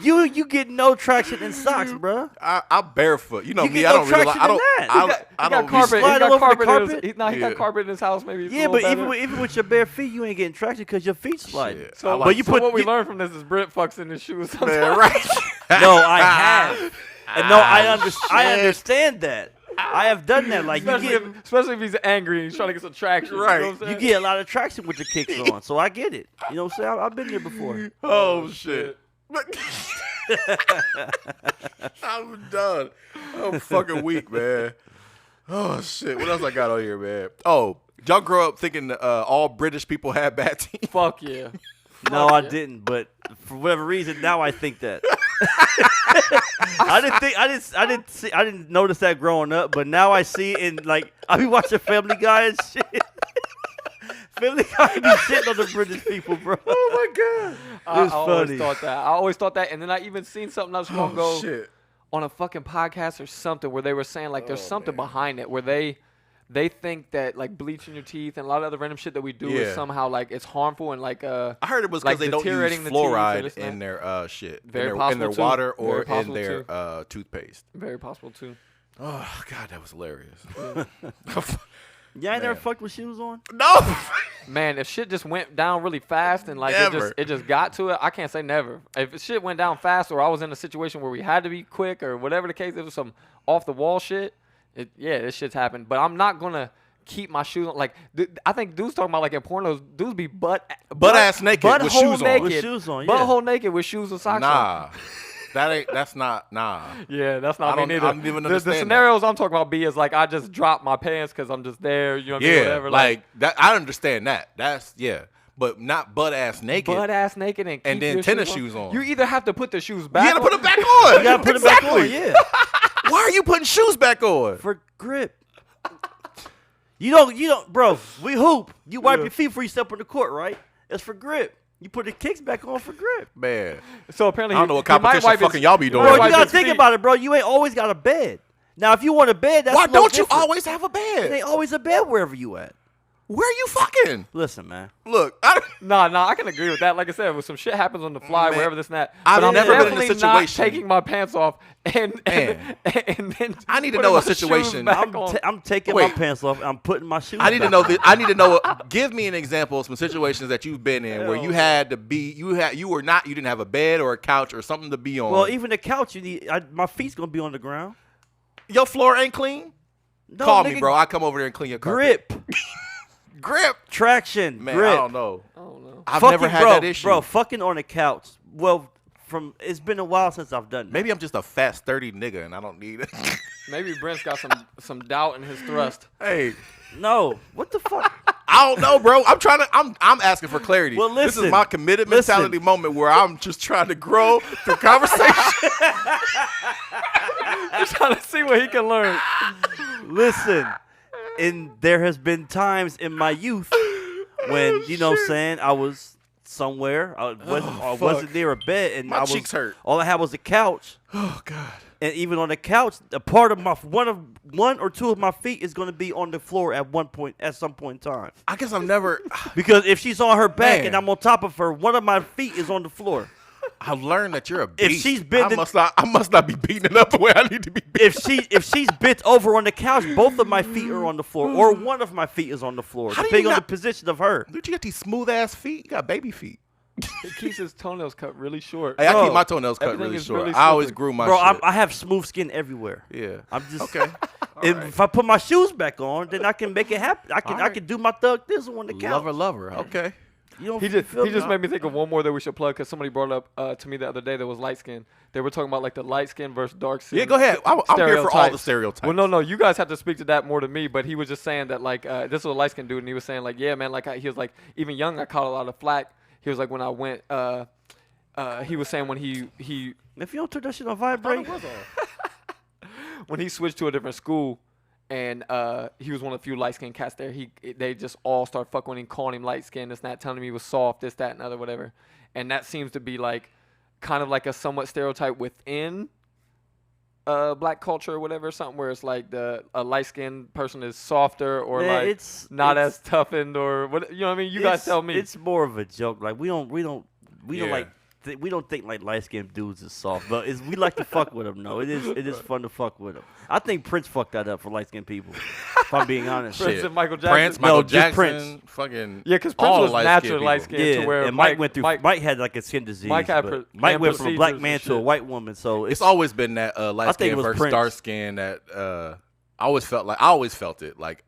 You get no traction in socks, bro. I'm barefoot. You know You me. get I no don't really. traction I don't. in that. I He don't. got carpet. He slide got all over the carpet. carpet? He got Yeah. carpet in his house. Maybe. It's a Yeah, little but better. even with your bare feet, you ain't getting traction because your feet slide. Shit. So, But you so put- what we you- learned from this is Brent fucks in his shoes. Sometimes. Man, right. No, I have. And no, I understand that. I have done that. Like Especially if he's angry and he's trying to get some traction. Right. You know what I'm you saying? get a lot of traction with your kicks on, so I get it. You know what I'm saying? I've been there before. Oh shit. I'm done. I'm fucking weak, man. Oh shit. What else I got on here, man? Oh, y'all grow up thinking all British people had bad teeth? Fuck yeah. No, I didn't. But for whatever reason, now I think that. I didn't notice that growing up, but now I see it in like I be watching Family Guy and shit. Family Guy be shitting on the British people, bro. Oh my god. I It's always funny. thought that. I always thought that. And then I even seen something not so long ago Oh shit. on a fucking podcast or something where they were saying like there's something behind it where they think that like bleaching your teeth and a lot of other random shit that we do Yeah. is somehow like it's harmful and like I heard it was like because they don't use deteriorating the teeth or fluoride this and in that. their shit. Very in possible their too. water Very or in possible their toothpaste. very possible too. Oh god, that was hilarious. Yeah, I never Man. fucked with shoes on. No. Man, if shit just went down really fast and like Never. it just got to it, I can't say never. If shit went down fast or I was in a situation where we had to be quick or whatever the case, it was some off the wall shit. This shit's happened. But I'm not gonna keep my shoes on. Like I think dudes talking about like in pornos, dudes be butt ass naked with butthole shoes on. naked, With shoes on, yeah. butthole naked with shoes and socks on. Nah. That's not Yeah, that's not I me don't- neither. I don't even the understand that. scenarios I'm talking about is like I just drop my pants because I'm just there. You know what I mean? Yeah, Whatever. like that. I understand that. That's but not butt ass naked. Butt ass naked and keep then your tennis shoes on. You either have to put the shoes back. You gotta put on- them back on. You gotta put it back on. Yeah, Why are you putting shoes back on? for grip. You don't, bro. We hoop. You wipe your feet before you step on the court, right? It's for grip. You put the kicks back on for grip. Man. So apparently, I don't know what he might competition wipe his- fucking y'all be doing. Bro, you wipe gotta his think feet. about it, bro. You ain't always got a bed. Now, if you want a bed, that's Why a little don't you different. always have a It bed? ain't always a bed wherever you at. Where you fucking? Listen, man. Look, Nah, I can agree with that. Like I said, when some shit happens on the fly, Man, wherever this and that. I've but I'm never been in a definitely situation- not taking my pants off and Man. then I need to putting know a my shoes situation. back on. I'm taking my Wait. pants off. I'm putting my shoes. I need to back know. on. I need to know. Give me an example of some situations that you've been in where you Hell. had to be. You didn't have a bed or a couch or something to be on. Well, even the couch, my feet's gonna be on the ground. your floor ain't clean. No, Call nigga, me, bro. I come over there and clean your carpet. Grip. traction, Man, grip. I don't know. I don't know. I've Fucking, never had bro, that issue. Bro, fucking on the couch. Well, it's been a while since I've done that. Maybe I'm just a fat, sturdy nigga and I don't need it. Maybe Brent's got some doubt in his thrust. Hey, No, what the fuck? I don't know, bro. I'm asking for clarity. Well, this is listen. my committed Listen. mentality moment where I'm just trying to grow through conversation. He's trying to see what he can learn. Listen, and there has been times in my youth when, you know what I'm saying, I was somewhere, I wasn't near a bed, and My cheeks hurt. all I had was a couch. Oh God. And even on the couch, a part of one or two of my feet is going to be on the floor at some point in time. I guess I've never. Because if she's on her back Man. and I'm on top of her, one of my feet is on the floor. I've learned that you're a If beast. she's bending- I must not be beating it up the way I need to be. Beating. If she's bent over on the couch, both of my feet are on the floor, or one of my feet is on the floor, How do you depending on the not- position of her. Dude, you got these smooth ass feet. You got baby feet. He keeps his toenails cut really short. Hey, I Bro, keep my toenails cut everything really is short. really I always slippery. grew my Bro, shit. I have smooth skin everywhere. Yeah. I'm just Okay. And right. if I put my shoes back on, then I can make it happen. I All right. can do my thug thizzle on the couch. Lover. Okay. You don't He just feel me? made me think of one more that we should plug because somebody brought it up to me the other day that was light skin. They were talking about like the light skin versus dark skin. Yeah, go ahead. I'm here for all the stereotypes. Well, no, you guys have to speak to that more than me. But he was just saying that like this was a light skinned dude, and he was saying like, yeah, man, like he was like even young, I caught a lot of flack. He was like when I went, he was saying when he If you don't turn that shit on vibrate, when he switched to a different school. And he was one of the few light skinned cats there. They just all start fucking with him, calling him light skinned, this and that, telling him he was soft, this, that, and other, whatever. And that seems to be like kind of like a somewhat stereotype within black culture or whatever, something where it's like a light skinned person is softer or Yeah, like not as toughened or what, you know what I mean? You guys tell me. It's more of a joke. Like we don't Yeah. like. We don't think like light skinned dudes is soft, but we like to fuck with them. No, it is fun to fuck with them. I think Prince fucked that up for light skinned people. If I'm being honest. Prince Shit. and Michael Jackson. Prince, No, Michael just Jackson, Prince. fucking Yeah, because Prince all was light-skinned naturally people. light skinned Yeah, to where and Mike went through. Mike had like a skin disease. Mike had but had Mike went from a black procedures man and to a shit. white woman. So It's always been that light think it skin was versus Prince. dark skin that I always felt it like.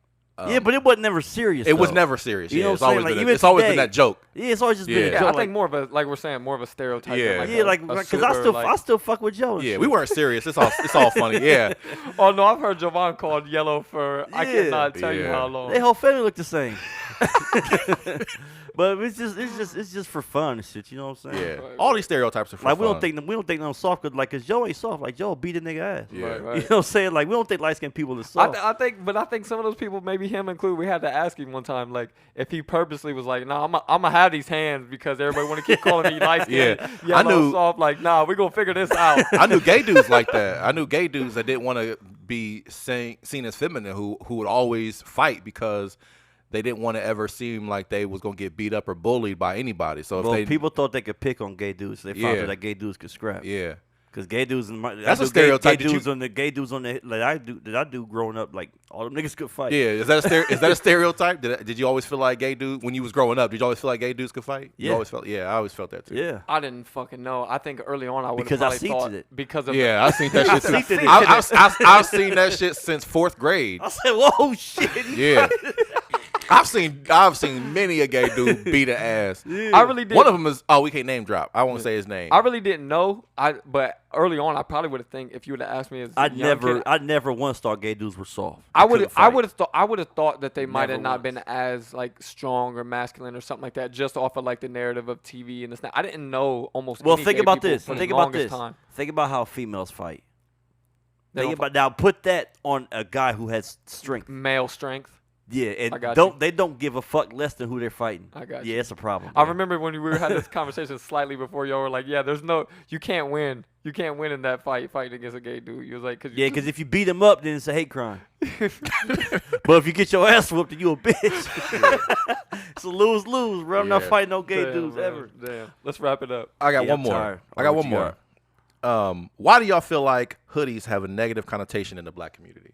yeah, but it wasn't never serious. it was though. never serious. You Yeah, know it's what I'm always saying? been Like, it's always been even that joke. Yeah, it's always just been Yeah. a Yeah, joke. I like, think more of a like we're saying more of a stereotype. Yeah. than like yeah, a, like a because super, I still fuck with Joe. and Yeah, shit. we weren't serious. It's all funny. Yeah, Oh no, I've heard Javon called yellow for I Yeah. cannot tell you Yeah. how long. They whole family look the same. But it's just for fun and shit. You know what I'm saying? yeah. All these stereotypes are for Like fun. we don't think them soft cause Joe ain't soft. Like Joe beat a nigga ass. Yeah. Right, right. You know what I'm saying? Like we don't think light skinned people are soft. I think some of those people, maybe him included, we had to ask him one time, like if he purposely was like, nah, I'm gonna have these hands because everybody want to keep calling me light skin, Yeah. yellow, I knew- soft. Like, nah, we gonna figure this out. I knew gay dudes like that. I knew gay dudes that didn't want to be seen as feminine, who would always fight because they didn't want to ever seem like they was gonna get beat up or bullied by anybody. So if Well, they, people thought they could pick on gay dudes. They found Yeah. out that gay dudes could scrap. yeah, Cause gay dudes in my That's a I do stereotype. Gay Did dudes you- on the gay dudes on the like I do growing up, like all them niggas could fight. yeah. Is that a stereotype? Did you always feel like gay dude when you was growing up? Did you always feel like gay dudes could fight? You Yeah. always felt. Yeah, I always felt that too. Yeah. I didn't fucking know. I think early on I would have Because I probably seen thought it. because of Yeah, I've seen that shit. seen since, it. I've seen that shit since 4th grade. I said, whoa, shit. Yeah, I've seen many a gay dude beat an ass. I really did. One of them is we can't name drop. I won't say his name. I really didn't know. But early on, I probably would have think if you would have asked me as a young kid, I never once thought gay dudes were soft. I They couldn't would fight. have thought that they might Never have not once. been as like strong or masculine or something like that, just off of like the narrative of TV and this. I didn't know almost. Well, any think gay about people this. for the Think about longest this. time. Think about how females fight. They Think don't about now. Put that on a guy who has strength. male strength. Yeah, I and got they don't give a fuck less than who they're fighting. I got Yeah, it's a problem. I man. remember when we had this conversation slightly before y'all were like, yeah, you can't win. You can't win in that fighting against a gay dude. You was like, because if you beat him up, then it's a hate crime. But if you get your ass whooped, then you a bitch. It's a lose-lose, bro. I'm not fighting no gay dudes ever. Damn. Let's wrap it up. I got one I'm more. tired. I got What one you more. Why do y'all feel like hoodies have a negative connotation in the black community?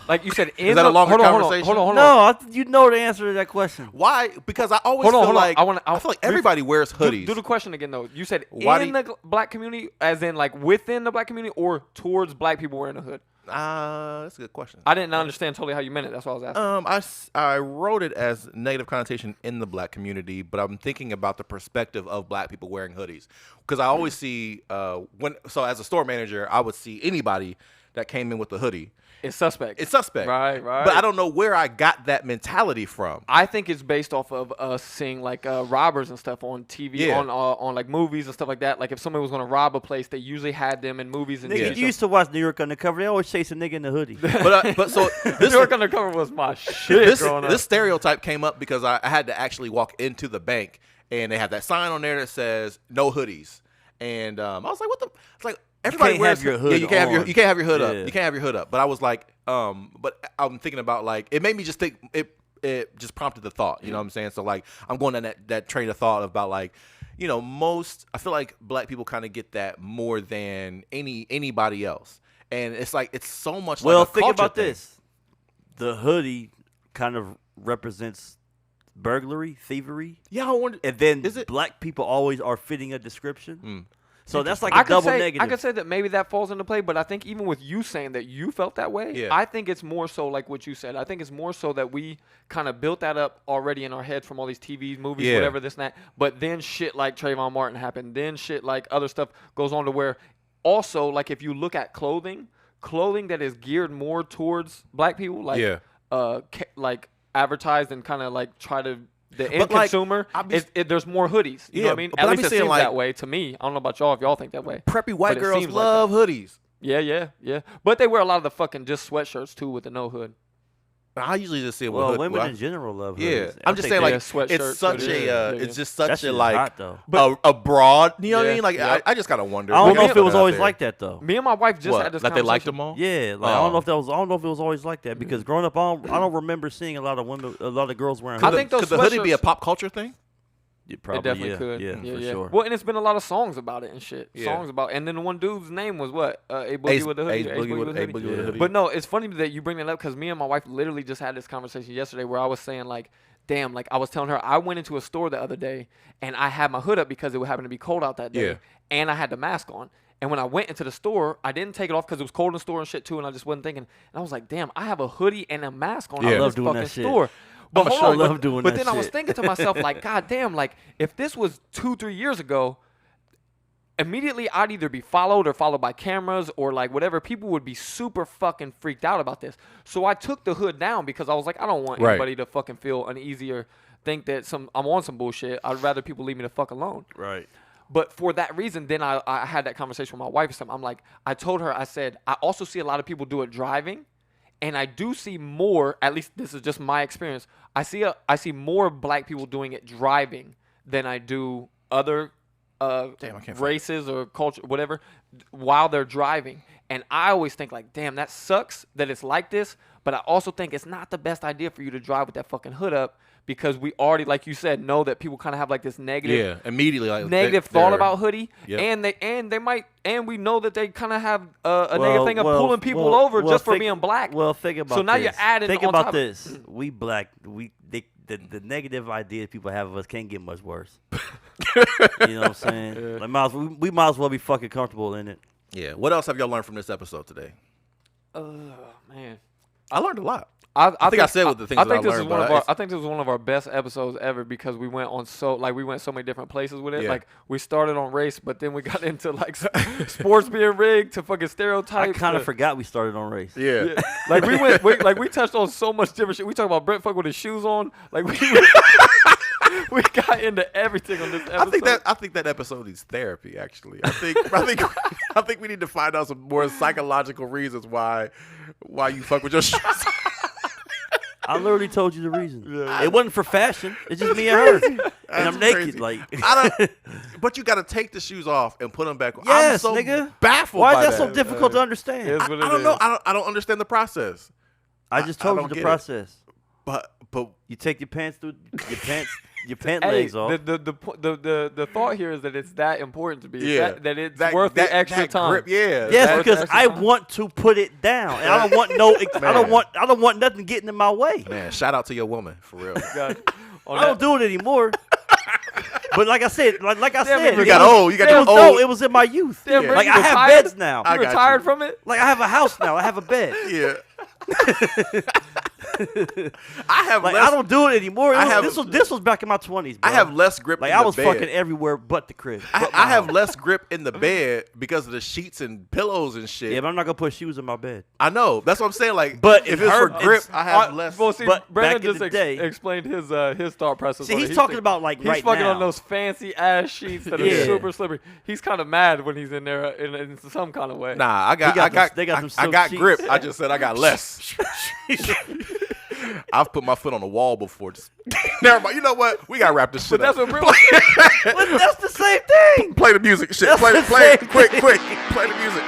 Like you said, Is that a longer conversation? Hold on. No, you know the answer to that question. Why? Because I always feel like I feel like everybody wears hoodies. Do the question again though. You said Why in the black community, as in like within the black community, or towards black people wearing a hood. That's a good question. I didn't understand totally how you meant it. That's what I was asking. I wrote it as negative connotation in the black community, but I'm thinking about the perspective of black people wearing hoodies, because I always see as a store manager, I would see anybody that came in with a hoodie. It's suspect. Right. Right. But I don't know where I got that mentality from. I think it's based off of us seeing like robbers and stuff on TV, on like movies and stuff like that. Like if somebody was gonna rob a place, they usually had them in movies and Nigga, TV you used to watch New York Undercover. They always chase a nigga in the hoodie. But so New York Undercover was my shit growing up. This stereotype came up because I had to actually walk into the bank, and they have that sign on there that says no hoodies, and I was like, what the? It's like everybody can't wears have your hood you can't on. you can't have your hood up. Yeah. You can't have your hood up. But I was like, but I'm thinking about like it made me just think it just prompted the thought. You know what I'm saying? So like I'm going on that train of thought about like, you know, I feel like black people kind of get that more than anybody else, and it's like it's so much. Well, like a think culture about thing. this. The hoodie kind of represents burglary, thievery. Yeah, I wonder. And then Is it- black people always are fitting a description. So that's like I a could double say, negative. I could say that maybe that falls into play, but I think even with you saying that you felt that way, Yeah. I think it's more so like what you said. I think it's more so that we kind of built that up already in our head from all these TVs, movies, Yeah. whatever, this and that. But then shit like Trayvon Martin happened. Then shit like other stuff goes on to where also, like if you look at clothing that is geared more towards black people, like like advertised and kind of like try to the end But, like, consumer, there's more hoodies. You know what I mean? but At I least be it saying, seems like, that way to me. I don't know about y'all if y'all think that way. Preppy white But it girls seems like love hoodies. Yeah. But they wear a lot of the fucking just sweatshirts too with the no hood. I usually just see it with well, hood. women in general love Yeah, hoodies. I'm just saying like sweatshirt, it's such sweater. it's just that such shit a is like hot, though. a broad. You know what I Yeah, mean? Like yep. I just gotta wonder. I don't know Maybe if it was out always there. like that though. Me and my wife just What? had this Like they liked conversation. them all. Yeah, like I don't know if it was always like that because growing up, I don't remember seeing a lot of girls wearing. I hoodies. think those Could the hoodie be a sweatshirts- pop culture thing? It probably, It definitely yeah, could. Yeah, for yeah. sure. Well, and it's been a lot of songs about it and shit. Yeah. Songs about, and then the one dude's name was what? A Boogie Ace- with the hoodie. Ace Boogie with- Ace Boogie with the hoodie. But no, it's funny that you bring that up because me and my wife literally just had this conversation yesterday where I was saying like, damn, like I was telling her I went into a store the other day and I had my hood up because it happened to be cold out that day, Yeah. and I had the mask on. And when I went into the store, I didn't take it off because it was cold in the store and shit too, and I just wasn't thinking. And I was like, damn, I have a hoodie and a mask on Yeah. in I love this doing that fucking shit. store. But I hold sure on, love doing but that then I was shit. thinking to myself, like, God damn, like, if this was 2-3 years ago, immediately I'd either be followed or followed by cameras or like whatever. People would be super fucking freaked out about this. So I took the hood down because I was like, I don't want Right. anybody to fucking feel uneasy or think that I'm on some bullshit. I'd rather people leave me the fuck alone. Right. But for that reason, then I had that conversation with my wife or something. I'm like, I told her, I said, I also see a lot of people do it driving. And I do see more, at least this is just my experience, I see more black people doing it driving than I do other races or culture, whatever, while they're driving. And I always think like, damn, that sucks that it's like this. But I also think it's not the best idea for you to drive with that fucking hood up because we already, like you said, know that people kind of have like this negative, immediately like negative thought about hoodie, Yep. and they might, and we know that they kind of have a negative thing of pulling people over just for being black. Well, think about So now this. you're adding Think on about top of- this. We black. The negative ideas people have of us can't get much worse. You know what I'm saying? Like, we might as well be fucking comfortable in it. Yeah. What else have y'all learned from this episode today? Man, I learned a lot. I think I said what the things I that think I this learned, is one but of our. it's- I think this was one of our best episodes ever because we went so many different places with it. Yeah. Like we started on race, but then we got into like sports being rigged to fucking I stereotypes. kind of forgot we started on race. Yeah. Like we touched on so much different shit. We talked about Brett fuck with his shoes on. Like we we got into everything on this episode. I think that episode needs therapy. Actually, I think we need to find out some more psychological reasons why you fuck with your shoes. I literally told you the reason. Yeah. It wasn't for fashion. It's just me and her, and I'm naked. Crazy. Like, But you got to take the shoes off and put them back on. yes, I'm so nigga. baffled. Why by is that so difficult to understand? It's what it I don't is. know. I don't understand the process. I just told you don't the get it. process. But You take your pants through your pant Hey, legs off. the thought here is that it's that important to be. Yeah. That it's worth the extra that time. grip, yeah. Yes, That's because extra I time. want to put it down, and I don't want I don't want nothing getting in my way. Man, shout out to your woman for real. God. On I don't do it anymore. But like I said, like I Damn, said, you You got Damn, old. You got it your was, old. no, it was in my youth. Damn, Yeah. Rick, Like you I have retired? beds now. I You got retired you. from it? Like I have a house now. I have a bed. Yeah. I have Like less. I don't do it anymore. I have- This was back in my 20s. Bro. I have less grip. Like in I the was bed. fucking everywhere but the crib. but my I have house. less grip in the bed because of the sheets and pillows and shit. Yeah, but I'm not gonna put shoes in my bed. I know. That's what I'm saying. Like, But if it it's for hurt- grip, it's- I have less. Well, see, But Brandon back in just the day- explained his thought process. See, on he's it. talking about like He's right fucking now. on those fancy ass sheets that are Yeah. super slippery. He's kind of mad when he's in there in some kind of way. Nah, They got them I silk got sheets. grip. I just said I got less. I've put my foot on the wall before. Just never mind. You know what? We gotta wrap this shit But that's up. what But that's the same thing. Play the music, shit. That's Play the it, same quick. Play the music.